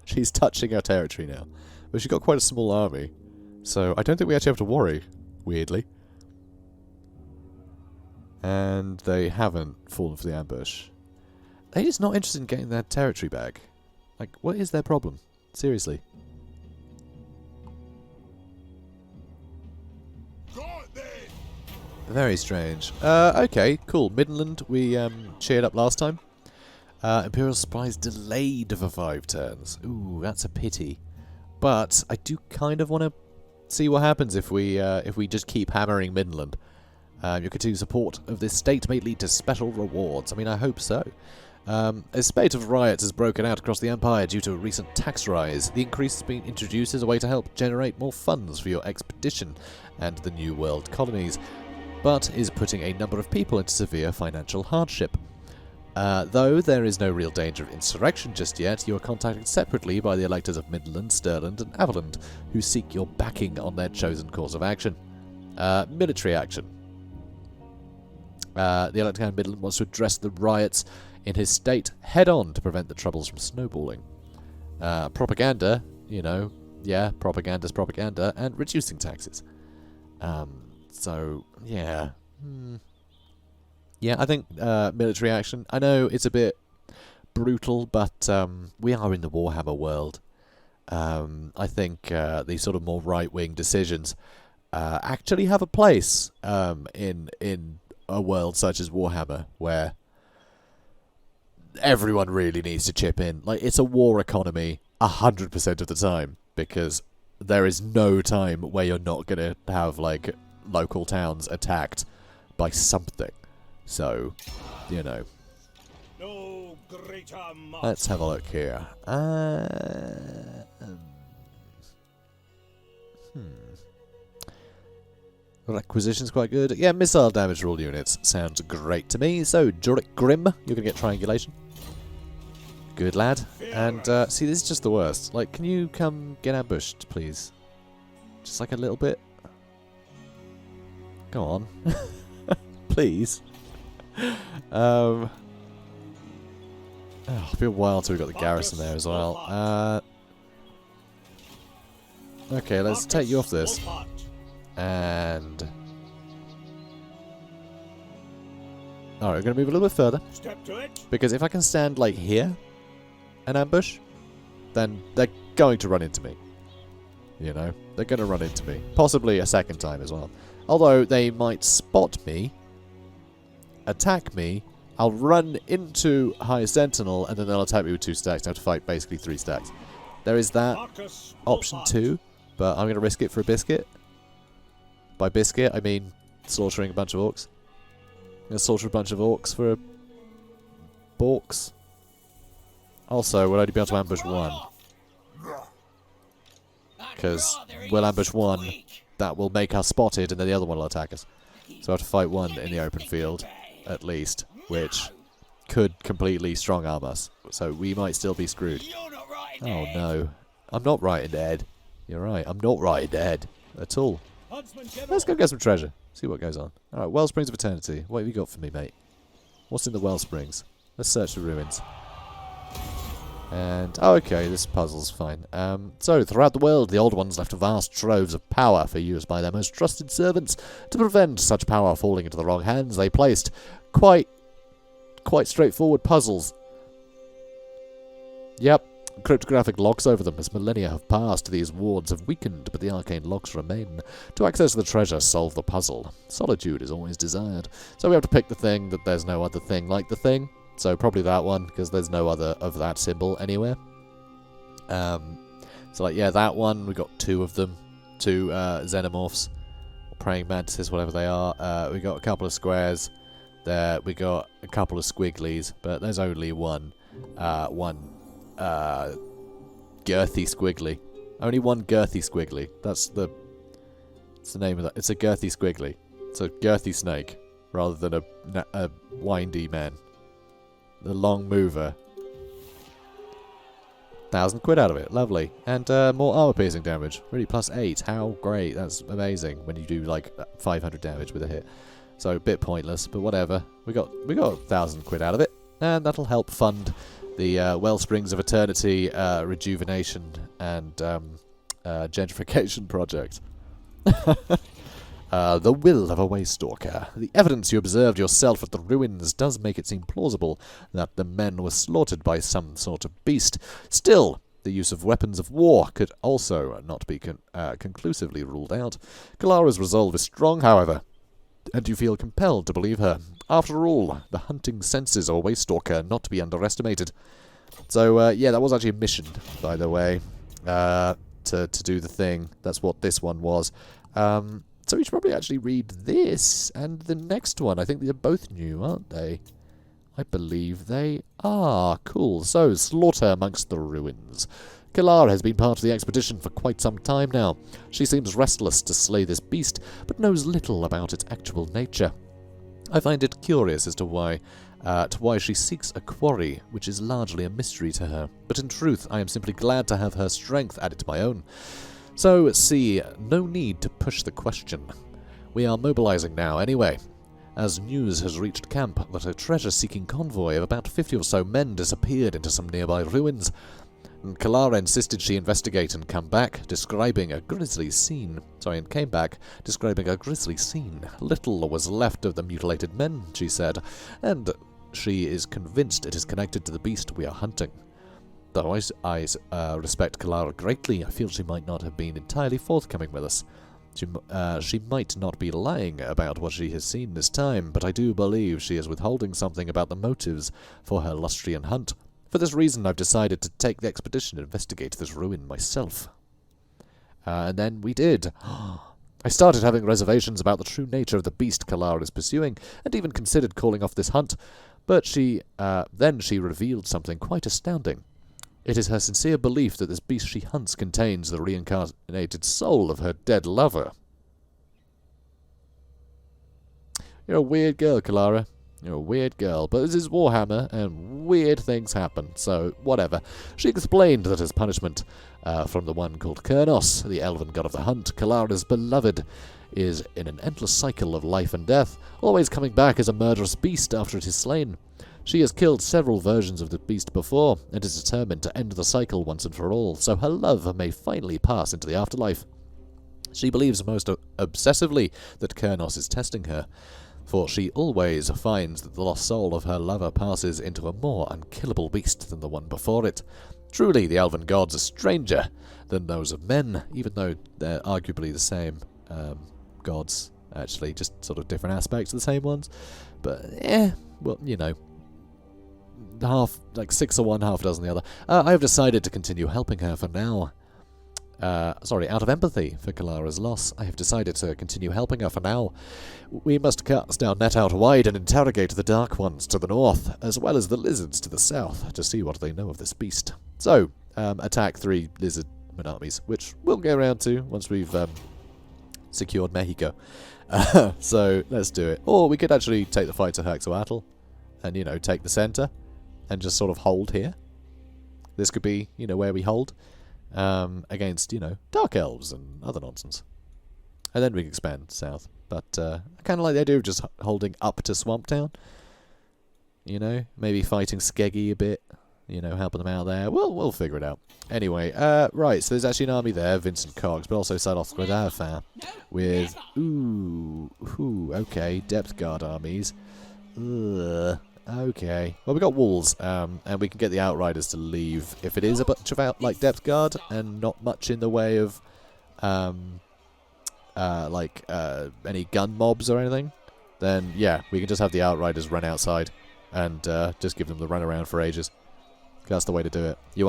She's touching our territory now. But she's got quite a small army. So I don't think we actually have to worry, weirdly. And they haven't fallen for the ambush. They're just not interested in getting their territory back. Like, what is their problem? Seriously. Very strange. Okay, cool. Midland, we cheered up last time. Imperial supplies delayed for 5 turns. Ooh, that's a pity. But I do kind of want to see what happens if we just keep hammering Midland. Your continued support of this state may lead to special rewards. I mean, I hope so. A spate of riots has broken out across the Empire due to a recent tax rise. The increase has been introduced as a way to help generate more funds for your expedition and the New World colonies, but is putting a number of people into severe financial hardship. Though there is no real danger of insurrection just yet, you are contacted separately by the electors of Midland, Stirland and Averland, who seek your backing on their chosen course of action. Military action. The Elector of Midland wants to address the riots in his state head-on to prevent the troubles from snowballing. Propaganda, you know, yeah, propaganda's propaganda, and reducing taxes. So, yeah. Yeah, I think military action. I know it's a bit brutal, but we are in the Warhammer world. I think these sort of more right-wing decisions actually have a place in a world such as Warhammer, where everyone really needs to chip in. Like, it's a war economy 100% of the time, because there is no time where you're not going to have, like, local towns attacked by something. So, you know. No greater Let's have a look here. Requisition's quite good. Yeah, missile damage to all units. Sounds great to me. So, Jurek Grim, you're going to get triangulation. Good lad. And, see, this is just the worst. Like, can you come get ambushed, please? Just like a little bit. Go on. Please. Oh, it'll be a while till we got the garrison there as well. Okay, let's take you off this. And alright, we're going to move a little bit further. Because if I can stand, like, here and ambush, then they're going to run into me. You know? They're going to run into me. Possibly a second time as well. Although, they might spot me, attack me, I'll run into High Sentinel, and then they'll attack me with 2 stacks. I have to fight basically 3 stacks. There is that option too, but I'm going to risk it for a biscuit. By biscuit, I mean slaughtering a bunch of orcs. I'm going to slaughter a bunch of orcs for a borks. Also, we'll only be able to ambush 1. Because we'll ambush 1, that will make us spotted, and then the other one will attack us. So I have to fight 1 in the open field, at least, which could completely strong arm us. So we might still be screwed. Oh no. I'm not right in dead. You're right, I'm not right in dead at all. Let's go get some treasure. See what goes on. Alright, Wellsprings of Eternity. What have you got for me, mate? What's in the Wellsprings? Let's search the ruins. And, oh, okay, this puzzle's fine. So, throughout the world, the Old Ones left vast troves of power for use by their most trusted servants. To prevent such power falling into the wrong hands, they placed quite straightforward puzzles. Yep. Cryptographic locks over them. As millennia have passed, these wards have weakened, but the arcane locks remain. To access the treasure, solve the puzzle. Solitude is always desired. So we have to pick the thing that there's no other thing like the thing. So probably that one, because there's no other of that symbol anywhere. So like, yeah, that one, we got 2 of them. 2 xenomorphs. Or praying mantises, whatever they are. We got a couple of squares. There, we got a couple of squigglies, but there's only one girthy squiggly. Only one girthy squiggly. That's the name of that. It's a girthy squiggly. It's a girthy snake, rather than a windy man. The long mover. 1,000 quid out of it. Lovely. And more armor piercing damage. Really, +8. How great. That's amazing when you do like 500 damage with a hit. So a bit pointless, but whatever. We got 1,000 quid out of it, and that'll help fund the Wellsprings of Eternity rejuvenation and gentrification project. The will of a waystalker. The evidence you observed yourself at the ruins does make it seem plausible that the men were slaughtered by some sort of beast. Still, the use of weapons of war could also not be conclusively ruled out. Kalara's resolve is strong, however, and you feel compelled to believe her. After all, the hunting senses of a waystalker not to be underestimated. So, yeah, that was actually a mission, by the way, to do the thing. That's what this one was. So we should probably actually read this and the next one. I think they're both new, aren't they? I believe they are. Cool. So, slaughter amongst the ruins. Kalara has been part of the expedition for quite some time now. She seems restless to slay this beast, but knows little about its actual nature. I find it curious as to why she seeks a quarry, which is largely a mystery to her. But in truth, I am simply glad to have her strength added to my own. So, see, no need to push the question. We are mobilizing now, anyway. As news has reached camp that a treasure-seeking convoy of about 50 or so men disappeared into some nearby ruins. Kalara insisted she investigate and come back, describing a grisly scene. Little was left of the mutilated men, she said, and she is convinced it is connected to the beast we are hunting. Though I respect Kalara greatly, I feel she might not have been entirely forthcoming with us. She might not be lying about what she has seen this time, but I do believe she is withholding something about the motives for her Lustrian hunt. For this reason, I've decided to take the expedition and investigate this ruin myself. And then we did. I started having reservations about the true nature of the beast Kalara is pursuing, and even considered calling off this hunt, but then she revealed something quite astounding. It is her sincere belief that this beast she hunts contains the reincarnated soul of her dead lover. You're a weird girl, Kalara. You're a weird girl, but this is Warhammer, and weird things happen, so whatever. She explained that as punishment from the one called Kurnos, the elven god of the hunt, Kalara's beloved is in an endless cycle of life and death, always coming back as a murderous beast after it is slain. She has killed several versions of the beast before, and is determined to end the cycle once and for all, so her love may finally pass into the afterlife. She believes most obsessively that Kurnos is testing her, for she always finds that the lost soul of her lover passes into a more unkillable beast than the one before it. Truly, the elven gods are stranger than those of men, even though they're arguably the same gods, actually, just sort of different aspects of the same ones. But, well, you know. Half, like 6 of one, half a dozen the other. I have decided to continue helping her for now. Out of empathy for Kalara's loss, I have decided to continue helping her for now. We must cast our net out wide and interrogate the Dark Ones to the north, as well as the Lizards to the south, to see what they know of this beast. So, attack 3 Lizardmen armies, which we'll get around to once we've secured Mexico. So, let's do it. Or we could actually take the fight to Huxoatl, and, you know, take the centre, and just sort of hold here. This could be, you know, where we hold. Against, you know, Dark Elves and other nonsense. And then we can expand south. But I kind of like the idea of just holding up to Swamp Town. You know, maybe fighting Skeggy a bit. You know, helping them out there. We'll figure it out. Anyway, right, so there's actually an army there, Vincent Cox, but also Sadoth Gradafar with, okay, Depth Guard armies. Okay. Well, we got walls, and we can get the Outriders to leave. If it is a bunch of like Depth Guard and not much in the way of any gun mobs or anything, then yeah, we can just have the Outriders run outside and just give them the run around for ages. That's the way to do it. You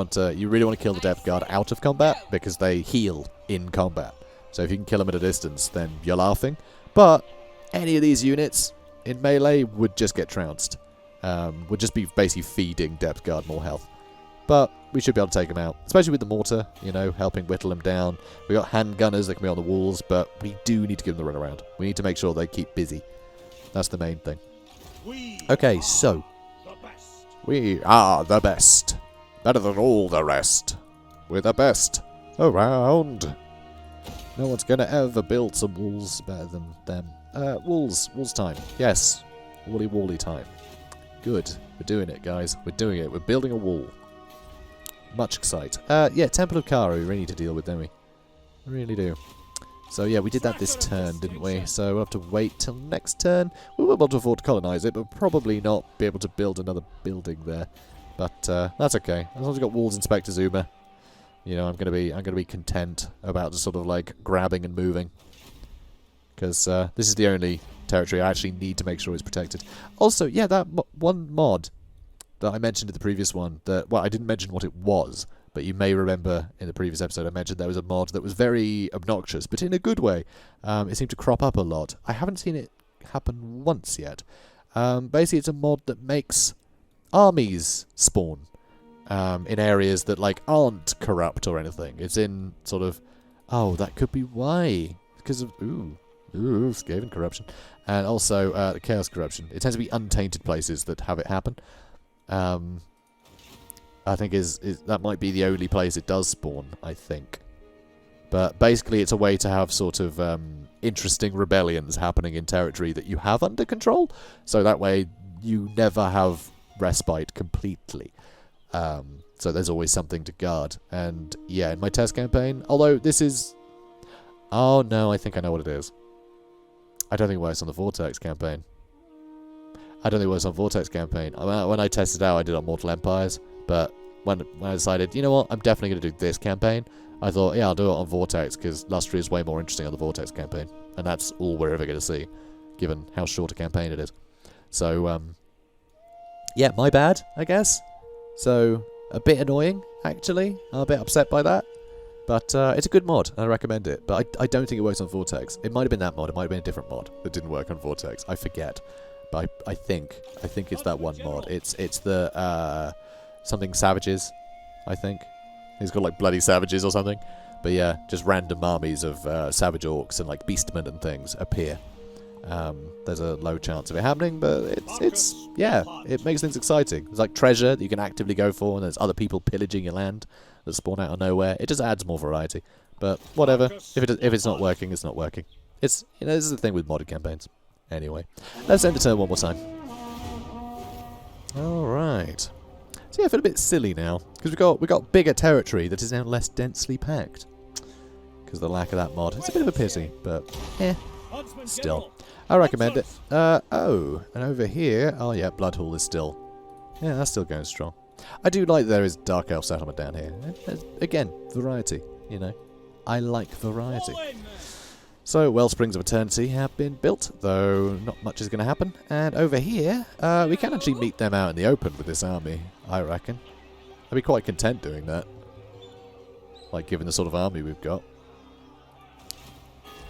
really want to kill the Depth Guard out of combat because they heal in combat. So if you can kill them at a distance, then you're laughing. But any of these units in melee would just get trounced. Would just be basically feeding Depth Guard more health. But we should be able to take them out, especially with the mortar, you know, helping whittle them down. We got handgunners that can be on the walls, but we do need to give them the run around. We need to make sure they keep busy. That's the main thing. Okay, so we are the best. Better than all the rest. We're the best around. No one's gonna ever build some walls better than them. Walls time. Yes. Wally time. Good. We're doing it, guys. We're doing it. We're building a wall. Much excite. Yeah, Temple of Kara we really need to deal with, don't we? We really do. So yeah, we did that this turn, didn't we? So we'll have to wait till next turn. We will be able to afford to colonise it, but probably not be able to build another building there. But that's okay. As long as we've got walls Inspector Zuma, you know, I'm gonna be content about just sort of like grabbing and moving. Because this is the only territory I actually need to make sure is protected. Also, yeah, that one mod that I mentioned in the previous one, well, I didn't mention what it was, but you may remember in the previous episode I mentioned there was a mod that was very obnoxious, but in a good way. It seemed to crop up a lot. I haven't seen it happen once yet. Basically, it's a mod that makes armies spawn in areas that like aren't corrupt or anything. It's in sort of, oh, that could be why. Because of, Skaven corruption. And also the Chaos corruption. It tends to be untainted places that have it happen. I think that might be the only place it does spawn, I think. But basically it's a way to have sort of interesting rebellions happening in territory that you have under control. So that way you never have respite completely. So there's always something to guard. And yeah, in my test campaign, although this is... Oh no, I think I know what it is. I don't think it works on the Vortex campaign. When I tested it out, I did it on Mortal Empires. But when I decided, you know what, I'm definitely going to do this campaign, I thought, yeah, I'll do it on Vortex, because Lustri is way more interesting on the Vortex campaign. And that's all we're ever going to see, given how short a campaign it is. So, yeah, my bad, I guess. So, a bit annoying, actually. I'm a bit upset by that. But it's a good mod, and I recommend it. But I don't think it works on Vortex. It might have been that mod, it might have been a different mod that didn't work on Vortex. I forget. But I think it's that one mod. It's the, something savages, I think. He's got like bloody savages or something. But yeah, just random armies of savage orcs and like beastmen and things appear. There's a low chance of it happening, but it's yeah, it makes things exciting. There's like treasure that you can actively go for, and there's other people pillaging your land that spawn out of nowhere. It just adds more variety. But whatever, if it's not working, it's not working. It's, you know, this is the thing with modded campaigns. Anyway, let's end the turn one more time. All right. So yeah, I feel a bit silly now because we got bigger territory that is now less densely packed because of the lack of that mod. It's a bit of a pity, but still, I recommend it. Oh, and over here, oh yeah, Bloodhall is still, yeah, that's still going strong. I do like there is Dark Elf settlement down here. Again, variety, you know. I like variety. So, Wellsprings of Eternity have been built, though not much is going to happen. And over here, we can actually meet them out in the open with this army, I reckon. I'd be quite content doing that. Like, given the sort of army we've got.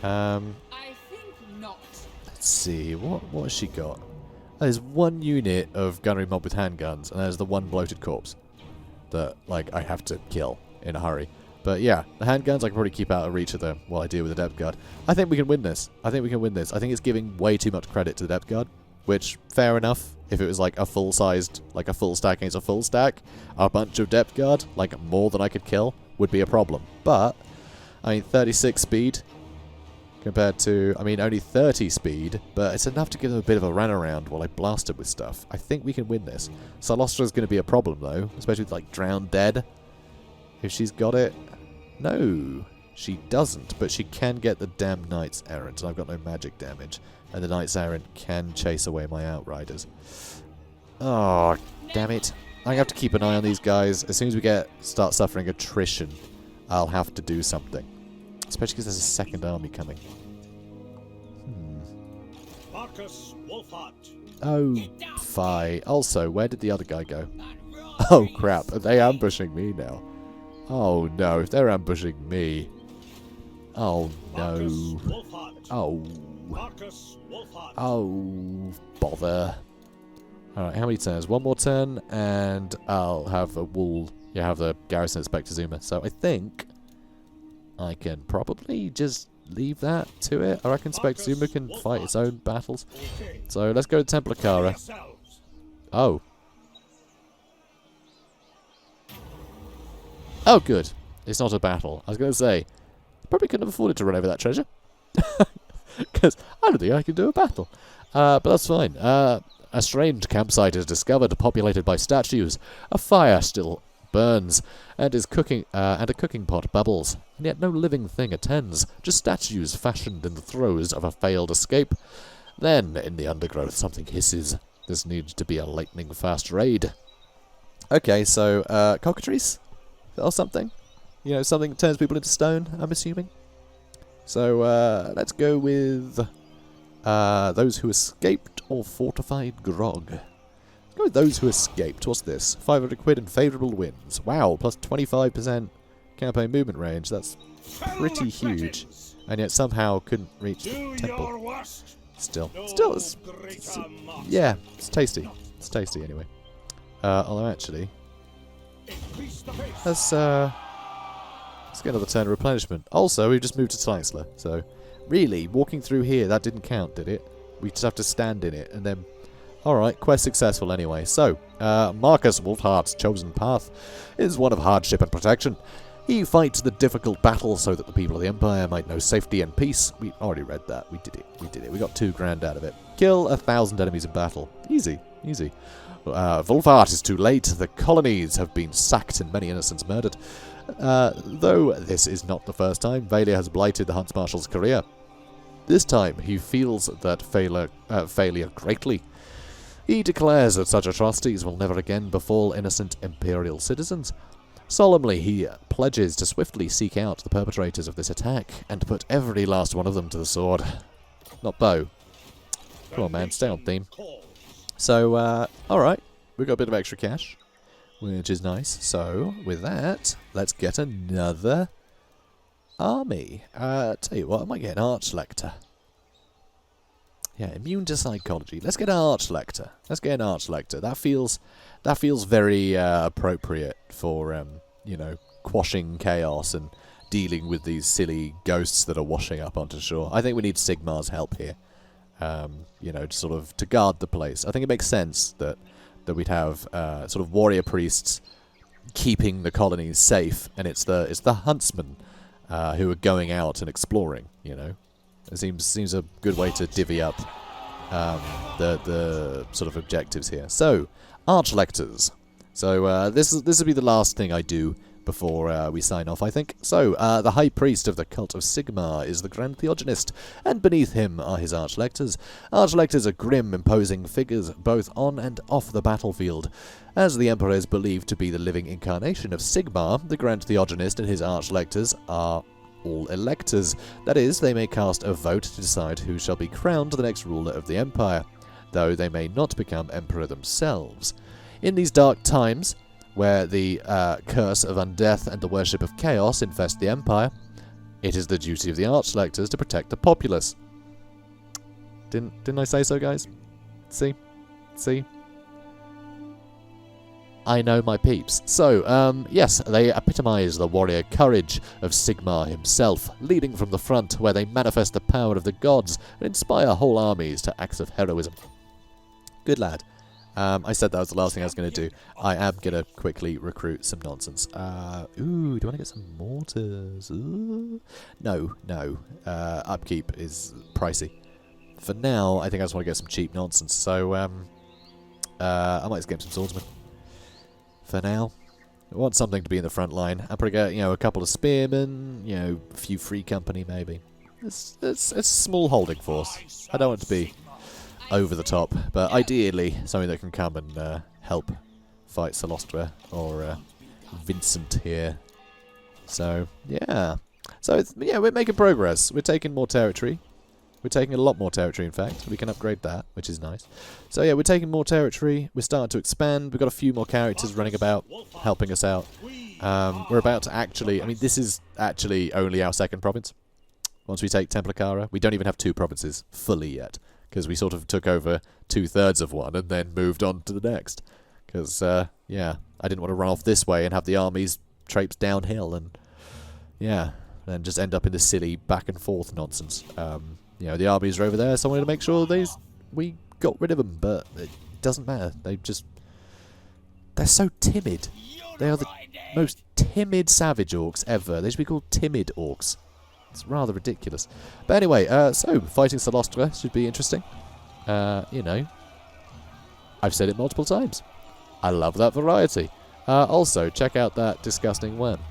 I think not. Let's see, what has she got? There's one unit of gunnery mob with handguns, and there's the one bloated corpse that, like, I have to kill in a hurry. But yeah, the handguns I can probably keep out of reach of them while I deal with the depth guard. I think we can win this. I think it's giving way too much credit to the depth guard, which, fair enough. If it was like a full-sized, like a full stack against a full stack, a bunch of depth guard, like more than I could kill, would be a problem. But, I mean, 36 speed compared to, I mean, only 30 speed, but it's enough to give them a bit of a runaround while I blast it with stuff. I think we can win this. Salostra's going to be a problem, though, especially with, like, Drowned Dead. If she's got it. No, she doesn't, but she can get the damn Knight's Errant, and I've got no magic damage. And the Knight's Errant can chase away my Outriders. Oh, damn it. I have to keep an eye on these guys. As soon as we start suffering attrition, I'll have to do something. Especially because there's a second army coming. Markus Wulfhart. Oh, fie. Also, where did the other guy go? Oh, crap. Are they ambushing me now? Oh no, if they're ambushing me. Oh no. Oh. Oh, bother. Alright, how many turns? One more turn, and I'll have a wall. Yeah, have the garrison at Spectazuma. So I think I can probably just leave that to it. I reckon Spectazuma can fight its own battles. So let's go to Templar Kara. Oh. Oh, good. It's not a battle. I was going to say, probably couldn't have afforded to run over that treasure. Because I don't think I can do a battle. But that's fine. A strange campsite is discovered, populated by statues. A fire still burns, and is cooking, and a cooking pot bubbles. And yet no living thing attends, just statues fashioned in the throes of a failed escape. Then, in the undergrowth, something hisses. This needs to be a lightning-fast raid. Okay, so, cockatrice? Or something. You know, something that turns people into stone, I'm assuming. So, let's go with those who escaped or fortified grog. Let's go with those who escaped. What's this? 500 quid and favourable winds. Wow, plus 25% campaign movement range. That's pretty huge. And yet somehow couldn't reach the temple. Still, yeah, it's tasty. It's tasty anyway. Although actually, let's get another turn of replenishment. Also, we've just moved to Tisler, so really, walking through here, that didn't count, did it? We just have to stand in it, and then... Alright, quest successful anyway. So, Markus Wulfhart's chosen path is one of hardship and protection. He fights the difficult battle so that the people of the Empire might know safety and peace. We already read that. We did it. We got 2 grand out of it. Kill 1,000 enemies in battle. Easy. Wulfhart is too late. The colonies have been sacked and many innocents murdered. Though this is not the first time failure has blighted the Huntmarshal's career. This time he feels that failure greatly. He declares that such atrocities will never again befall innocent Imperial citizens. Solemnly, he pledges to swiftly seek out the perpetrators of this attack and put every last one of them to the sword. Not bow. Come on, man, stay on theme. So, alright, we've got a bit of extra cash, which is nice. So, with that, let's get another army. Tell you what, I might get an Archlector. Yeah, immune to psychology. Let's get an Archlector. Let's get an Archlector. That feels very appropriate for you know, quashing chaos and dealing with these silly ghosts that are washing up onto shore. I think we need Sigmar's help here. You know, to guard the place. I think it makes sense that we'd have sort of warrior priests keeping the colonies safe, and it's the huntsmen who are going out and exploring. You know, it seems a good way to divvy up the sort of objectives here. So, Archlectors. So this will be the last thing I do before we sign off, I think. So, the High Priest of the Cult of Sigmar is the Grand Theogonist, and beneath him are his Archlectors. Archlectors are grim, imposing figures both on and off the battlefield. As the Emperor is believed to be the living incarnation of Sigmar, the Grand Theogonist and his Archlectors are all electors. That is, they may cast a vote to decide who shall be crowned the next ruler of the Empire, though they may not become Emperor themselves. In these dark times, where the curse of undeath and the worship of chaos infest the Empire, it is the duty of the Archlectors to protect the populace. Didn't I say so, guys? See? I know my peeps. So, yes, they epitomise the warrior courage of Sigmar himself, leading from the front where they manifest the power of the gods and inspire whole armies to acts of heroism. Good lad. I said that was the last thing I was going to do. I am going to quickly recruit some nonsense. Ooh, do I want to get some mortars? Ooh. No. Upkeep is pricey. For now, I think I just want to get some cheap nonsense. So, I might just get some swordsmen. For now. I want something to be in the front line. I'll probably get, a couple of spearmen, a few free company maybe. It's a small holding force. I don't want it to be over the top, but ideally something that can come and help fight Celostra or Vincent here. So yeah, we're making progress. We're taking more territory. We're taking a lot more territory, in fact. We can upgrade that, which is nice. So yeah, we're taking more territory. We're starting to expand. We've got a few more characters running about, helping us out. We're about to actually, this is actually only our second province. Once we take Templicara, we don't even have two provinces fully yet, because we sort of took over 2/3 of one and then moved on to the next. Because, yeah, I didn't want to run off this way and have the armies traipse downhill and, yeah, then just end up in this silly back and forth nonsense. The armies are over there, so I wanted to make sure we got rid of them, but it doesn't matter. They're so timid. They are the most timid savage orcs ever. They should be called timid orcs. It's rather ridiculous. But anyway, so fighting Celostra should be interesting. I've said it multiple times. I love that variety. Also, check out that disgusting worm.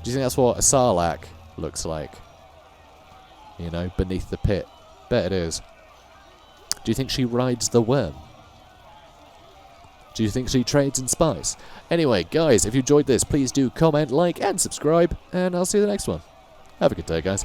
Do you think that's what a Sarlacc looks like? Beneath the pit. Bet it is. Do you think she rides the worm? Do you think she trades in spice? Anyway, guys, if you enjoyed this, please do comment, like, and subscribe, and I'll see you in the next one. Have a good day, guys.